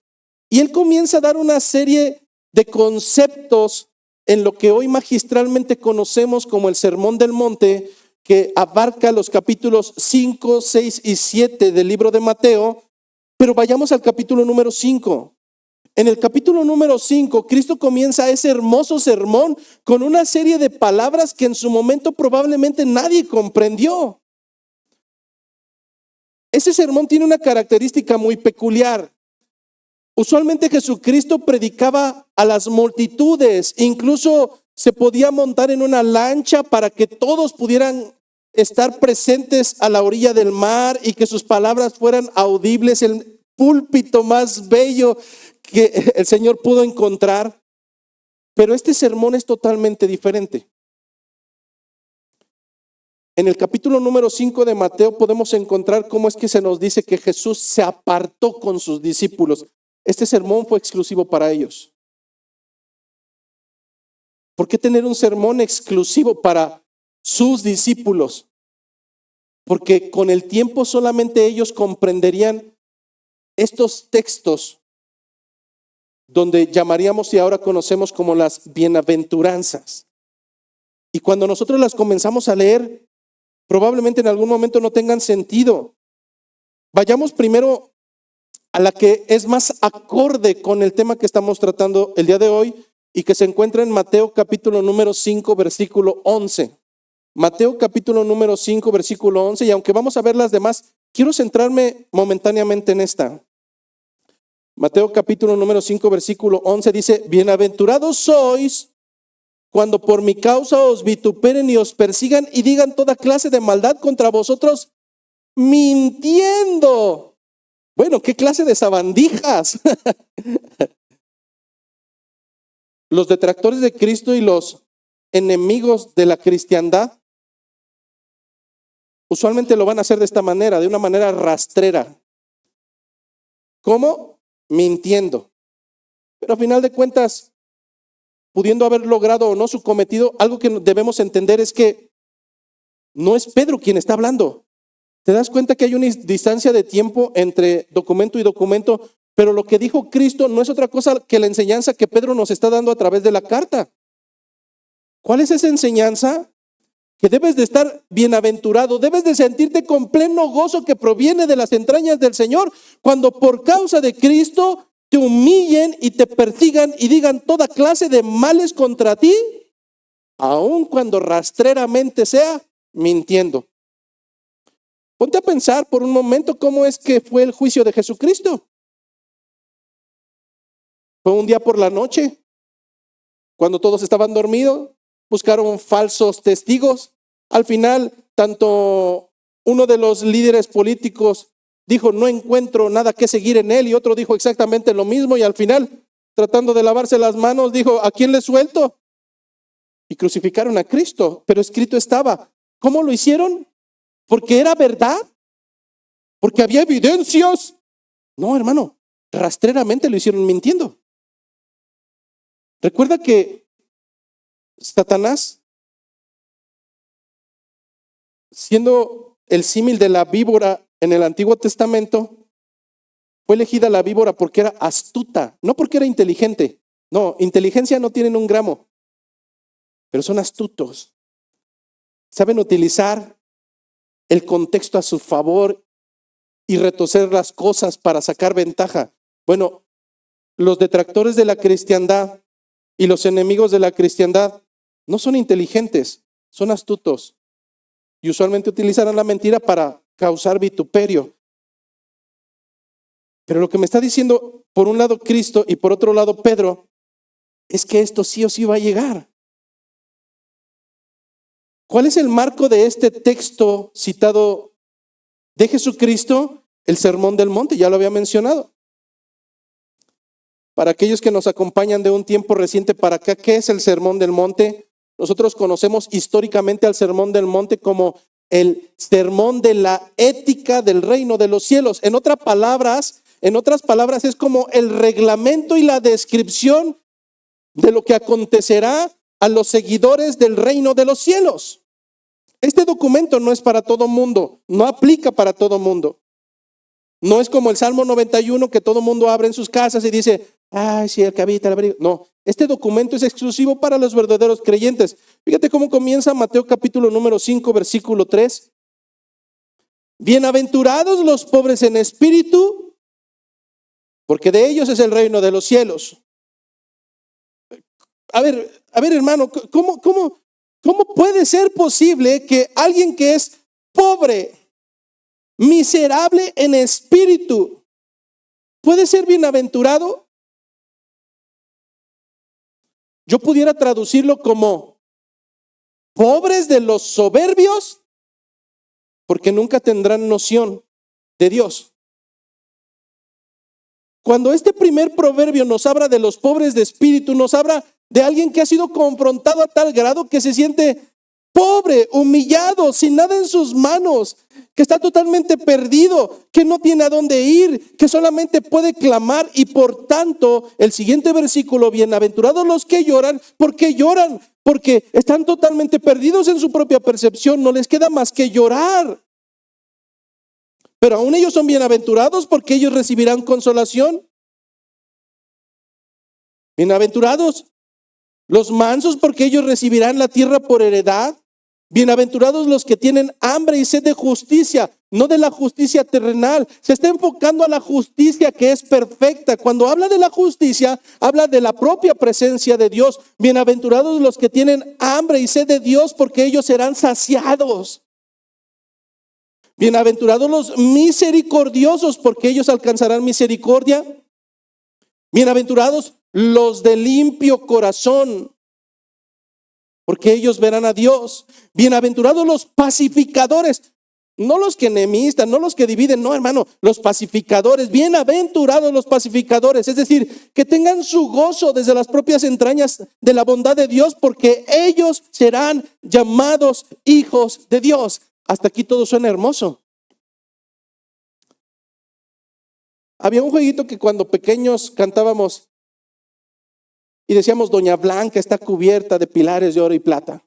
y Él comienza a dar una serie de conceptos en lo que hoy magistralmente conocemos como el Sermón del Monte, que abarca los capítulos 5, 6 y 7 del libro de Mateo. Pero vayamos al capítulo número 5. En el capítulo número 5, Cristo comienza ese hermoso sermón con una serie de palabras que en su momento probablemente nadie comprendió. Ese sermón tiene una característica muy peculiar. Usualmente Jesucristo predicaba a las multitudes, incluso se podía montar en una lancha para que todos pudieran estar presentes a la orilla del mar y que sus palabras fueran audibles, el púlpito más bello que el Señor pudo encontrar. Pero este sermón es totalmente diferente. En el capítulo número 5 de Mateo podemos encontrar cómo es que se nos dice que Jesús se apartó con sus discípulos. Este sermón fue exclusivo para ellos. ¿Por qué tener un sermón exclusivo para sus discípulos? Porque con el tiempo solamente ellos comprenderían estos textos donde llamaríamos y ahora conocemos como las bienaventuranzas. Y cuando nosotros las comenzamos a leer, probablemente en algún momento no tengan sentido. Vayamos primero a la que es más acorde con el tema que estamos tratando el día de hoy y que se encuentra en Mateo capítulo número 5, versículo 11. Mateo capítulo número 5, versículo 11, y aunque vamos a ver las demás, quiero centrarme momentáneamente en esta. Mateo capítulo número 5, versículo 11 dice: bienaventurados sois cuando por mi causa os vituperen y os persigan y digan toda clase de maldad contra vosotros, mintiendo. Bueno, ¿qué clase de sabandijas? Los detractores de Cristo y los enemigos de la cristiandad usualmente lo van a hacer de esta manera, de una manera rastrera. ¿Cómo? Mintiendo. Pero a final de cuentas, pudiendo haber logrado o no su cometido, algo que debemos entender es que no es Pedro quien está hablando. ¿Te das cuenta que hay una distancia de tiempo entre documento y documento? Pero lo que dijo Cristo no es otra cosa que la enseñanza que Pedro nos está dando a través de la carta. ¿Cuál es esa enseñanza? Que debes de estar bienaventurado, debes de sentirte con pleno gozo que proviene de las entrañas del Señor, cuando por causa de Cristo te humillen y te persigan y digan toda clase de males contra ti, aun cuando rastreramente sea mintiendo. Ponte a pensar por un momento cómo es que fue el juicio de Jesucristo. Fue un día por la noche, cuando todos estaban dormidos, buscaron falsos testigos. Al final, tanto uno de los líderes políticos dijo, no encuentro nada que seguir en él, y otro dijo exactamente lo mismo, y al final, tratando de lavarse las manos, dijo, ¿a quién le suelto? Y crucificaron a Cristo, pero escrito estaba. ¿Cómo lo hicieron? ¿Porque era verdad? ¿Porque había evidencias? No, hermano, rastreramente lo hicieron mintiendo. Recuerda que Satanás, siendo el símil de la víbora en el Antiguo Testamento, fue elegida la víbora porque era astuta, no porque era inteligente. No, inteligencia no tienen un gramo, pero son astutos. Saben utilizar el contexto a su favor y retorcer las cosas para sacar ventaja. Bueno, los detractores de la cristiandad y los enemigos de la cristiandad no son inteligentes, son astutos. Y usualmente utilizarán la mentira para causar vituperio. Pero lo que me está diciendo, por un lado Cristo y por otro lado Pedro, es que esto sí o sí va a llegar. ¿Cuál es el marco de este texto citado de Jesucristo? El Sermón del Monte, ya lo había mencionado. Para aquellos que nos acompañan de un tiempo reciente para acá, ¿qué es el Sermón del Monte? Nosotros conocemos históricamente al Sermón del Monte como el sermón de la ética del reino de los cielos. En otras palabras, es como el reglamento y la descripción de lo que acontecerá a los seguidores del reino de los cielos. Este documento no es para todo mundo, no aplica para todo mundo. No es como el Salmo 91 que todo mundo abre en sus casas y dice, ay, sí, el que habita el abrigo. No, este documento es exclusivo para los verdaderos creyentes. Fíjate cómo comienza Mateo capítulo número 5, versículo 3. Bienaventurados los pobres en espíritu, porque de ellos es el reino de los cielos. A ver, hermano, ¿cómo puede ser posible que alguien que es pobre, miserable en espíritu, puede ser bienaventurado? Yo pudiera traducirlo como pobres de los soberbios, porque nunca tendrán noción de Dios. Cuando este primer proverbio nos habla de los pobres de espíritu, nos habla de alguien que ha sido confrontado a tal grado que se siente pobre, humillado, sin nada en sus manos, que está totalmente perdido, que no tiene a dónde ir, que solamente puede clamar. Y por tanto, el siguiente versículo, bienaventurados los que lloran. ¿Por qué lloran? Porque están totalmente perdidos en su propia percepción, no les queda más que llorar. Pero aún ellos son bienaventurados porque ellos recibirán consolación. Bienaventurados los mansos porque ellos recibirán la tierra por heredad. Bienaventurados los que tienen hambre y sed de justicia, no de la justicia terrenal. Se está enfocando a la justicia que es perfecta. Cuando habla de la justicia, habla de la propia presencia de Dios. Bienaventurados los que tienen hambre y sed de Dios porque ellos serán saciados. Bienaventurados los misericordiosos porque ellos alcanzarán misericordia. Bienaventurados los de limpio corazón porque ellos verán a Dios. Bienaventurados los pacificadores, no los que enemistan, no los que dividen, no, hermano, los pacificadores. Bienaventurados los pacificadores, es decir, que tengan su gozo desde las propias entrañas de la bondad de Dios, porque ellos serán llamados hijos de Dios. Hasta aquí todo suena hermoso. Había un jueguito que cuando pequeños cantábamos y decíamos: Doña Blanca está cubierta de pilares de oro y plata.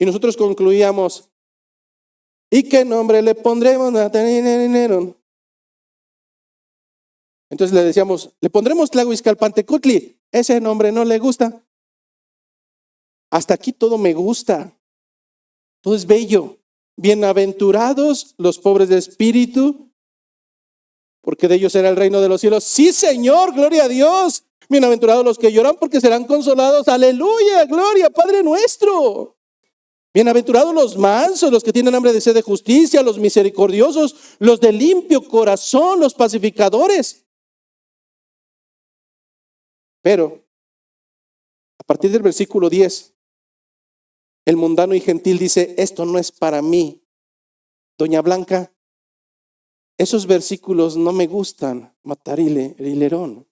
Y nosotros concluíamos: ¿y qué nombre le pondremos? Entonces le decíamos: le pondremos Tlahuizcalpantecutli. Ese nombre no le gusta. Hasta aquí todo me gusta. Todo es bello. Bienaventurados los pobres de espíritu, porque de ellos será el reino de los cielos. Sí, Señor, gloria a Dios. Bienaventurados los que lloran, porque serán consolados. Aleluya, gloria, Padre nuestro. Bienaventurados los mansos, los que tienen hambre de sed de justicia, los misericordiosos, los de limpio corazón, los pacificadores. Pero a partir del versículo 10, el mundano y gentil dice: esto no es para mí. Doña Blanca, esos versículos no me gustan. Matarile, rilerón.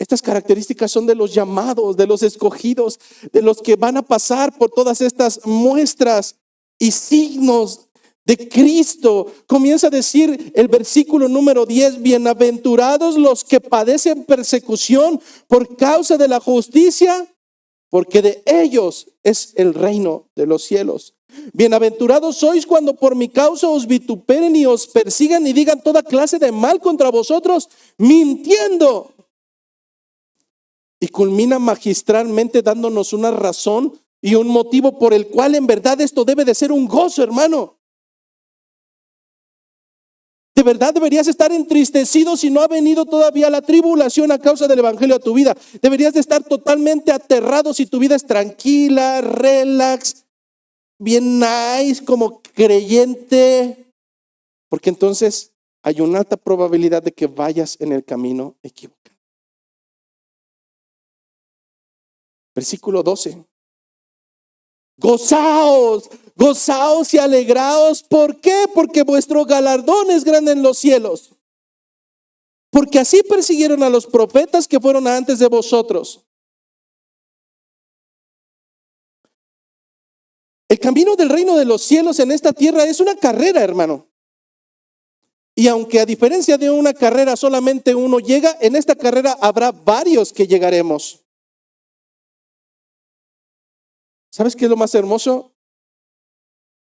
Estas características son de los llamados, de los escogidos, de los que van a pasar por todas estas muestras y signos de Cristo. Comienza a decir el versículo número 10: bienaventurados los que padecen persecución por causa de la justicia, porque de ellos es el reino de los cielos. Bienaventurados sois cuando por mi causa os vituperen y os persigan y digan toda clase de mal contra vosotros, mintiendo. Y culmina magistralmente dándonos una razón y un motivo por el cual en verdad esto debe de ser un gozo, hermano. De verdad deberías estar entristecido si no ha venido todavía la tribulación a causa del evangelio a tu vida. Deberías de estar totalmente aterrado si tu vida es tranquila, relax, bien nice, como creyente. Porque entonces hay una alta probabilidad de que vayas en el camino equivocado. Versículo 12. Gozaos, gozaos y alegraos. ¿Por qué? Porque vuestro galardón es grande en los cielos. Porque así persiguieron a los profetas que fueron antes de vosotros. El camino del reino de los cielos en esta tierra es una carrera, hermano. Y aunque a diferencia de una carrera solamente uno llega, en esta carrera habrá varios que llegaremos. ¿Sabes qué es lo más hermoso?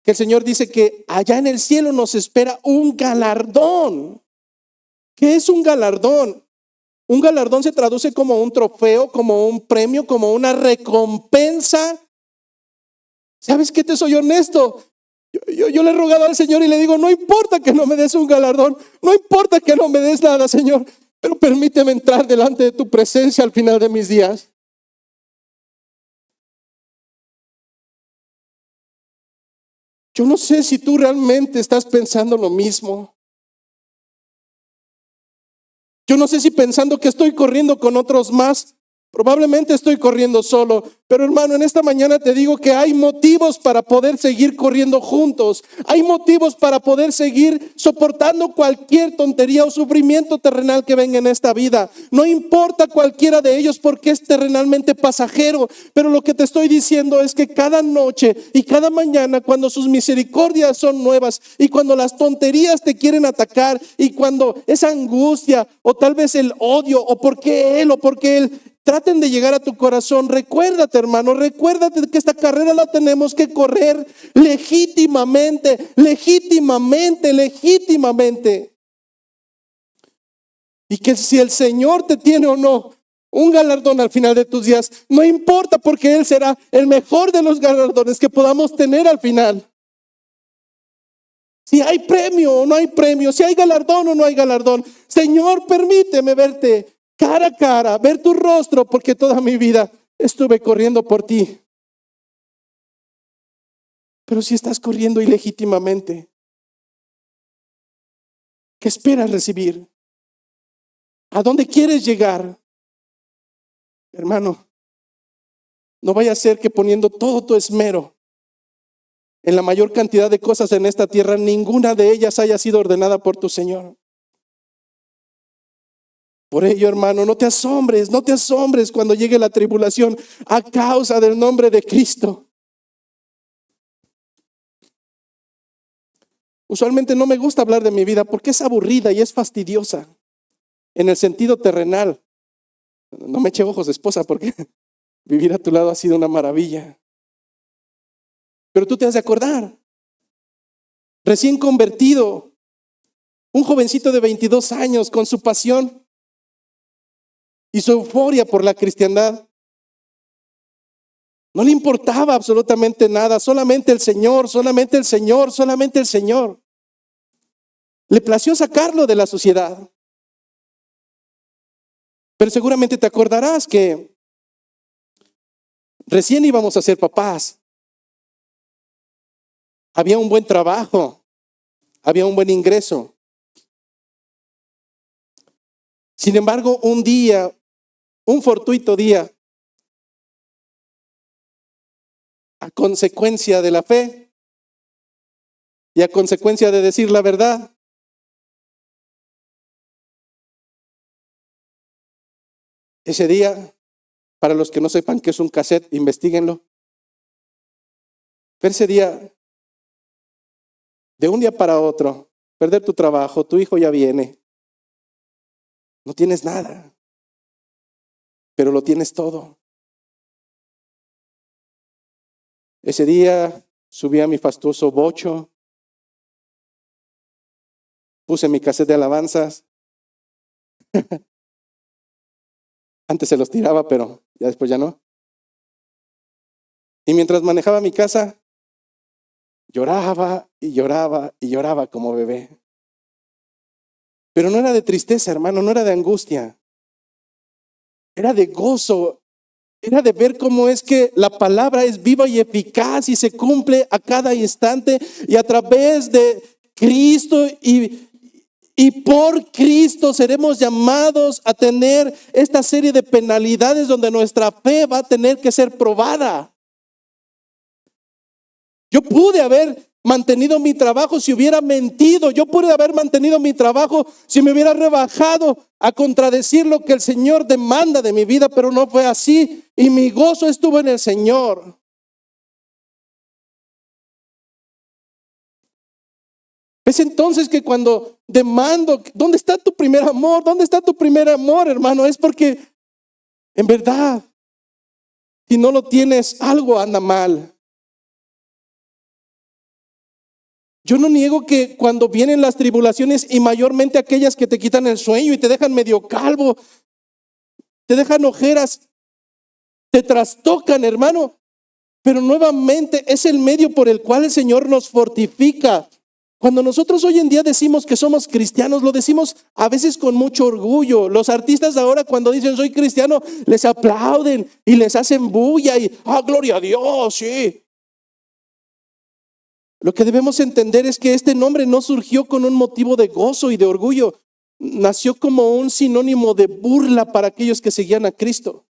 Que el Señor dice que allá en el cielo nos espera un galardón. ¿Qué es un galardón? Un galardón se traduce como un trofeo, como un premio, como una recompensa. ¿Sabes qué? Te soy honesto. Yo le he rogado al Señor y le digo: no importa que no me des un galardón, no importa que no me des nada, Señor, pero permíteme entrar delante de tu presencia al final de mis días. Yo no sé si tú realmente estás pensando lo mismo. Yo no sé si pensando que estoy corriendo con otros más, Probablemente estoy corriendo solo, pero hermano, en esta mañana te digo que hay motivos para poder seguir corriendo juntos. Hay motivos para poder seguir soportando cualquier tontería o sufrimiento terrenal que venga en esta vida. No importa cualquiera de ellos porque es terrenalmente pasajero, pero lo que te estoy diciendo es que cada noche y cada mañana, cuando sus misericordias son nuevas y cuando las tonterías te quieren atacar y cuando esa angustia o tal vez el odio o porque él traten de llegar a tu corazón, recuérdate, hermano, recuérdate que esta carrera la tenemos que correr legítimamente. Y que si el Señor te tiene o no un galardón al final de tus días, no importa, porque Él será el mejor de los galardones que podamos tener al final. Si hay premio o no hay premio, si hay galardón o no hay galardón. Señor, permíteme verte cara a cara, ver tu rostro, porque toda mi vida estuve corriendo por ti. Pero si estás corriendo ilegítimamente, ¿qué esperas recibir? ¿A dónde quieres llegar? Hermano, no vaya a ser que poniendo todo tu esmero en la mayor cantidad de cosas en esta tierra, ninguna de ellas haya sido ordenada por tu Señor. Por ello, hermano, no te asombres cuando llegue la tribulación a causa del nombre de Cristo. Usualmente no me gusta hablar de mi vida porque es aburrida y es fastidiosa en el sentido terrenal. No me eche ojos, esposa, porque vivir a tu lado ha sido una maravilla. Pero tú te has de acordar, recién convertido, un jovencito de 22 años con su pasión y su euforia por la cristiandad. No le importaba absolutamente nada, solamente el Señor. Le plació sacarlo de la sociedad. Pero seguramente te acordarás que recién íbamos a ser papás. Había un buen trabajo, había un buen ingreso. Sin embargo, un fortuito día, a consecuencia de la fe y a consecuencia de decir la verdad, ese día, para los que no sepan qué es un cassette, investíguenlo. Pero ese día, de un día para otro, perder tu trabajo, tu hijo ya viene, no tienes nada, pero lo tienes todo. Ese día subí a mi fastuoso bocho, puse mi cassette de alabanzas. Antes se los tiraba, pero ya después ya no. Y mientras manejaba mi casa, lloraba como bebé. Pero no era de tristeza, hermano, no era de angustia. Era de gozo. Era de ver cómo es que la palabra es viva y eficaz y se cumple a cada instante, y a través de Cristo y por Cristo seremos llamados a tener esta serie de penalidades donde nuestra fe va a tener que ser probada. Yo pude haber mantenido mi trabajo si hubiera mentido. Yo pude haber mantenido mi trabajo si me hubiera rebajado a contradecir lo que el Señor demanda de mi vida, pero no fue así. Y mi gozo estuvo en el Señor. Es entonces que cuando demando, ¿dónde está tu primer amor? ¿Dónde está tu primer amor, hermano? Es porque en verdad, si no lo tienes, algo anda mal. Yo no niego que cuando vienen las tribulaciones, y mayormente aquellas que te quitan el sueño y te dejan medio calvo, te dejan ojeras, te trastocan, hermano, pero nuevamente es el medio por el cual el Señor nos fortifica. Cuando nosotros hoy en día decimos que somos cristianos, lo decimos a veces con mucho orgullo. Los artistas ahora, cuando dicen soy cristiano, les aplauden y les hacen bulla y gloria a Dios, sí. Lo que debemos entender es que este nombre no surgió con un motivo de gozo y de orgullo. Nació como un sinónimo de burla para aquellos que seguían a Cristo.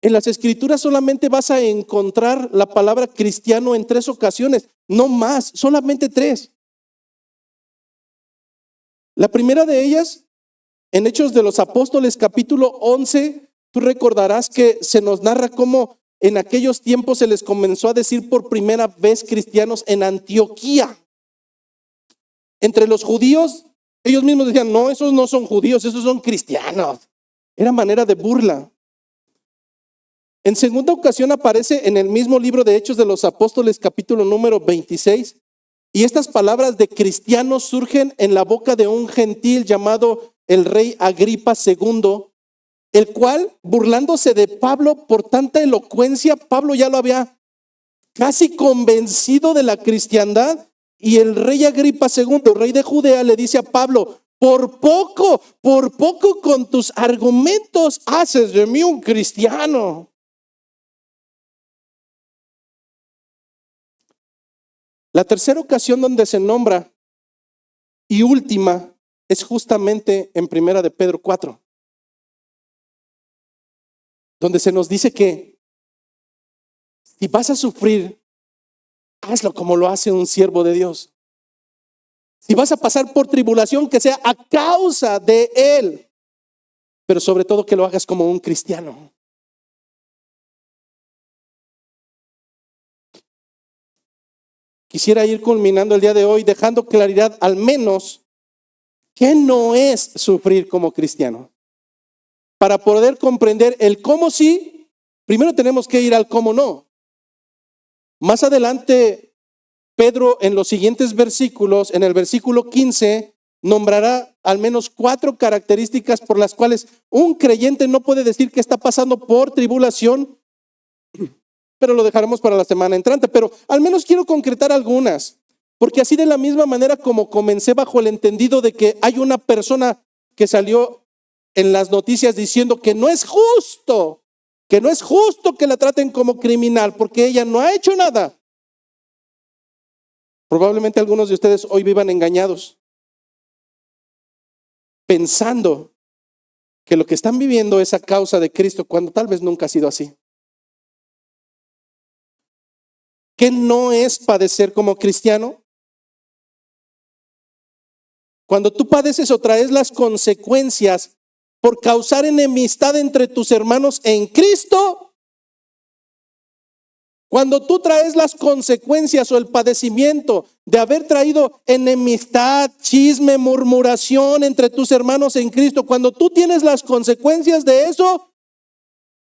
En las Escrituras solamente vas a encontrar la palabra cristiano en 3 ocasiones, no más, solamente 3. La primera de ellas, en Hechos de los Apóstoles, capítulo 11, tú recordarás que se nos narra cómo en aquellos tiempos se les comenzó a decir por primera vez cristianos en Antioquía. Entre los judíos, ellos mismos decían, no, esos no son judíos, esos son cristianos. Era manera de burla. En segunda ocasión aparece en el mismo libro de Hechos de los Apóstoles, capítulo número 26, y estas palabras de cristianos surgen en la boca de un gentil llamado el rey Agripa II, el cual, burlándose de Pablo por tanta elocuencia, Pablo ya lo había casi convencido de la cristiandad, y el rey Agripa II, rey de Judea, le dice a Pablo, por poco con tus argumentos haces de mí un cristiano. La tercera ocasión donde se nombra y última es justamente en Primera de Pedro 4, donde se nos dice que si vas a sufrir, hazlo como lo hace un siervo de Dios. Si vas a pasar por tribulación, que sea a causa de Él, pero sobre todo que lo hagas como un cristiano. Quisiera ir culminando el día de hoy dejando claridad al menos qué no es sufrir como cristiano. Para poder comprender el cómo sí, primero tenemos que ir al cómo no. Más adelante, Pedro en los siguientes versículos, en el versículo 15, nombrará al menos 4 características por las cuales un creyente no puede decir que está pasando por tribulación, pero lo dejaremos para la semana entrante. Pero al menos quiero concretar algunas, porque así de la misma manera como comencé bajo el entendido de que hay una persona que salió en las noticias diciendo que no es justo que la traten como criminal porque ella no ha hecho nada. Probablemente algunos de ustedes hoy vivan engañados, pensando que lo que están viviendo es a causa de Cristo, cuando tal vez nunca ha sido así. ¿Qué no es padecer como cristiano? Cuando tú padeces o traes las consecuencias por causar enemistad entre tus hermanos en Cristo, cuando tú traes las consecuencias o el padecimiento de haber traído enemistad, chisme, murmuración entre tus hermanos en Cristo, cuando tú tienes las consecuencias de eso,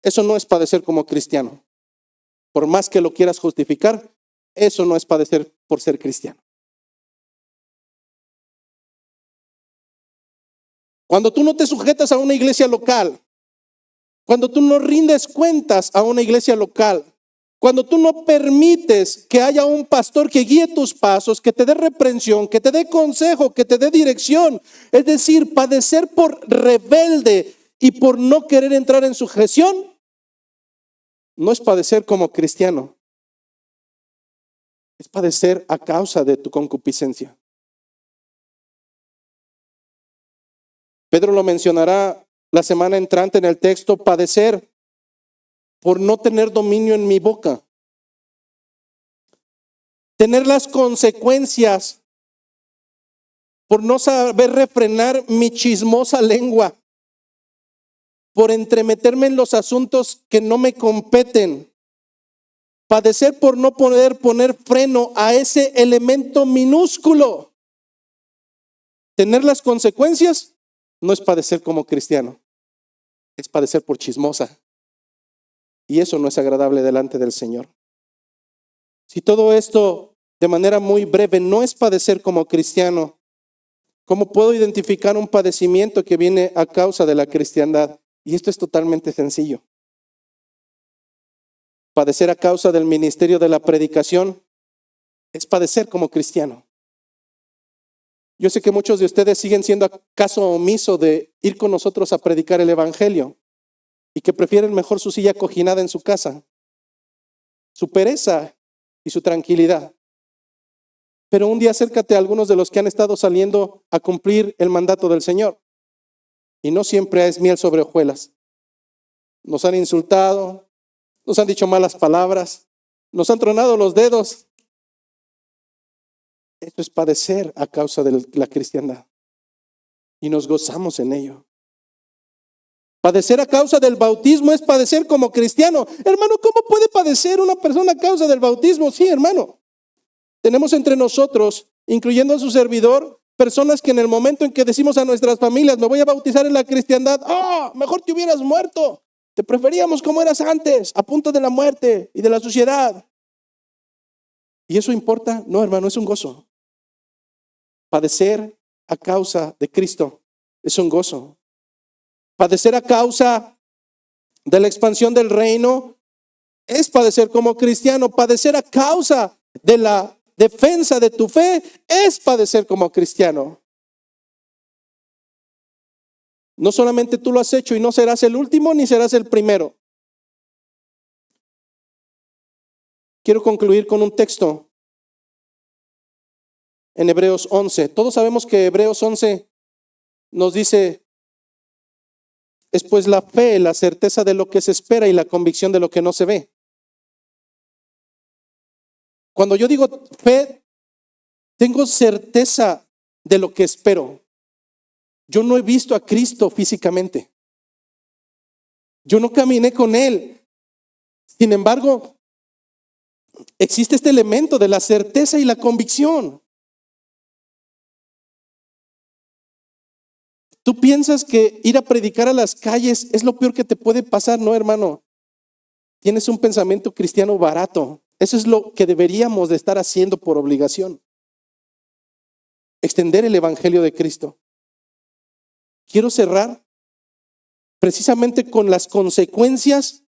eso no es padecer como cristiano. Por más que lo quieras justificar, eso no es padecer por ser cristiano. Cuando tú no te sujetas a una iglesia local, cuando tú no rindes cuentas a una iglesia local, cuando tú no permites que haya un pastor que guíe tus pasos, que te dé reprensión, que te dé consejo, que te dé dirección, es decir, padecer por rebelde y por no querer entrar en sujeción, no es padecer como cristiano, es padecer a causa de tu concupiscencia. Pedro lo mencionará la semana entrante en el texto, padecer por no tener dominio en mi boca. Tener las consecuencias por no saber refrenar mi chismosa lengua, por entremeterme en los asuntos que no me competen. Padecer por no poder poner freno a ese elemento minúsculo. Tener las consecuencias no es padecer como cristiano, es padecer por chismosa. Y eso no es agradable delante del Señor. Si todo esto de manera muy breve no es padecer como cristiano, ¿cómo puedo identificar un padecimiento que viene a causa de la cristiandad? Y esto es totalmente sencillo. Padecer a causa del ministerio de la predicación es padecer como cristiano. Yo sé que muchos de ustedes siguen siendo caso omiso de ir con nosotros a predicar el evangelio y que prefieren mejor su silla cojinada en su casa, su pereza y su tranquilidad. Pero un día acércate a algunos de los que han estado saliendo a cumplir el mandato del Señor. Y no siempre es miel sobre hojuelas. nos han insultado, nos han dicho malas palabras, nos han tronado los dedos. Esto es padecer a causa de la cristiandad y nos gozamos en ello. Padecer a causa del bautismo es padecer como cristiano. Hermano, ¿cómo puede padecer una persona a causa del bautismo? Sí, hermano. Tenemos entre nosotros, incluyendo a su servidor, personas que en el momento en que decimos a nuestras familias, me voy a bautizar en la cristiandad, mejor te hubieras muerto. Te preferíamos como eras antes, a punto de la muerte y de la suciedad. ¿Y eso importa? No, hermano, es un gozo. Padecer a causa de Cristo es un gozo. Padecer a causa de la expansión del reino es padecer como cristiano. Padecer a causa de la defensa de tu fe es padecer como cristiano. No solamente tú lo has hecho y no serás el último ni serás el primero. Quiero concluir con un texto en Hebreos 11. Todos sabemos que Hebreos 11 nos dice, es pues la fe, la certeza de lo que se espera y la convicción de lo que no se ve. Cuando yo digo fe, tengo certeza de lo que espero. Yo no he visto a Cristo físicamente. Yo no caminé con Él. Sin embargo, existe este elemento de la certeza y la convicción. ¿Tú piensas que ir a predicar a las calles es lo peor que te puede pasar? No, hermano. Tienes un pensamiento cristiano barato. Eso es lo que deberíamos de estar haciendo por obligación. Extender el evangelio de Cristo. Quiero cerrar precisamente con las consecuencias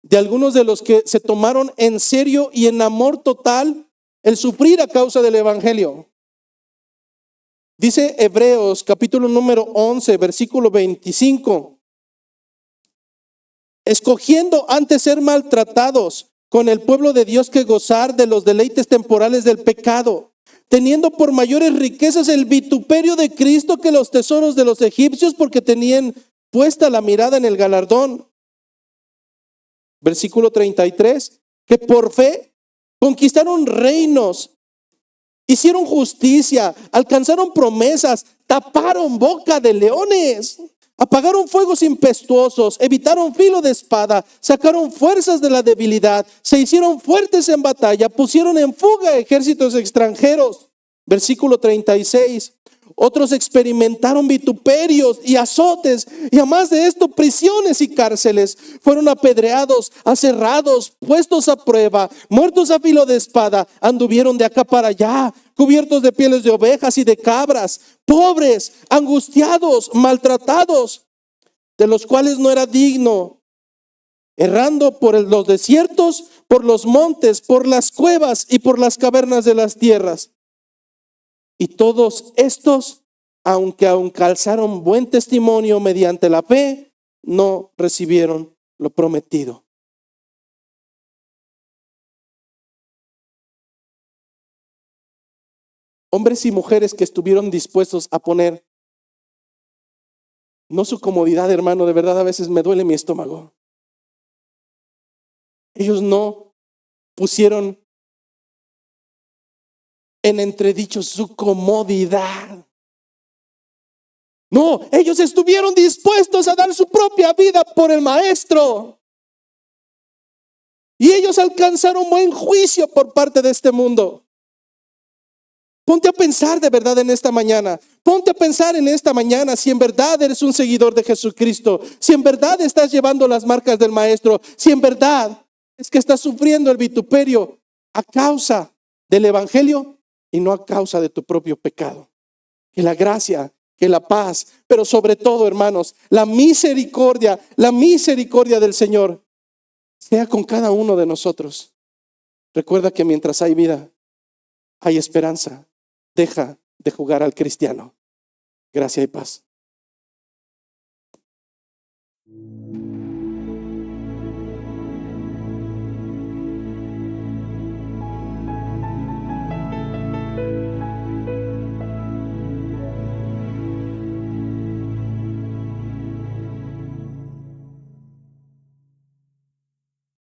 de algunos de los que se tomaron en serio y en amor total el sufrir a causa del evangelio. Dice Hebreos capítulo número 11, versículo 25. Escogiendo antes ser maltratados con el pueblo de Dios que gozar de los deleites temporales del pecado, teniendo por mayores riquezas el vituperio de Cristo que los tesoros de los egipcios, porque tenían puesta la mirada en el galardón. Versículo 33, que por fe conquistaron reinos, hicieron justicia, alcanzaron promesas, taparon boca de leones, apagaron fuegos impetuosos, evitaron filo de espada, sacaron fuerzas de la debilidad, se hicieron fuertes en batalla, pusieron en fuga ejércitos extranjeros. Versículo 36. Otros experimentaron vituperios y azotes, y además de esto, prisiones y cárceles. Fueron apedreados, aserrados, puestos a prueba, muertos a filo de espada. Anduvieron de acá para allá, cubiertos de pieles de ovejas y de cabras, pobres, angustiados, maltratados, de los cuales no era digno, errando por los desiertos, por los montes, por las cuevas y por las cavernas de las tierras. Y todos estos, aunque alzaron buen testimonio mediante la fe, no recibieron lo prometido. Hombres y mujeres que estuvieron dispuestos a poner, no su comodidad, hermano, de verdad a veces me duele mi estómago. Ellos no pusieron en entredicho su comodidad. No, ellos estuvieron dispuestos a dar su propia vida por el maestro. Y ellos alcanzaron buen juicio por parte de este mundo. Ponte a pensar de verdad en esta mañana. Ponte a pensar en esta mañana si en verdad eres un seguidor de Jesucristo. Si en verdad estás llevando las marcas del maestro. Si en verdad es que estás sufriendo el vituperio a causa del evangelio y no a causa de tu propio pecado. Que la gracia, que la paz, pero sobre todo, hermanos, la misericordia del Señor sea con cada uno de nosotros. Recuerda que mientras hay vida, hay esperanza. Deja de jugar al cristiano. Gracia y paz.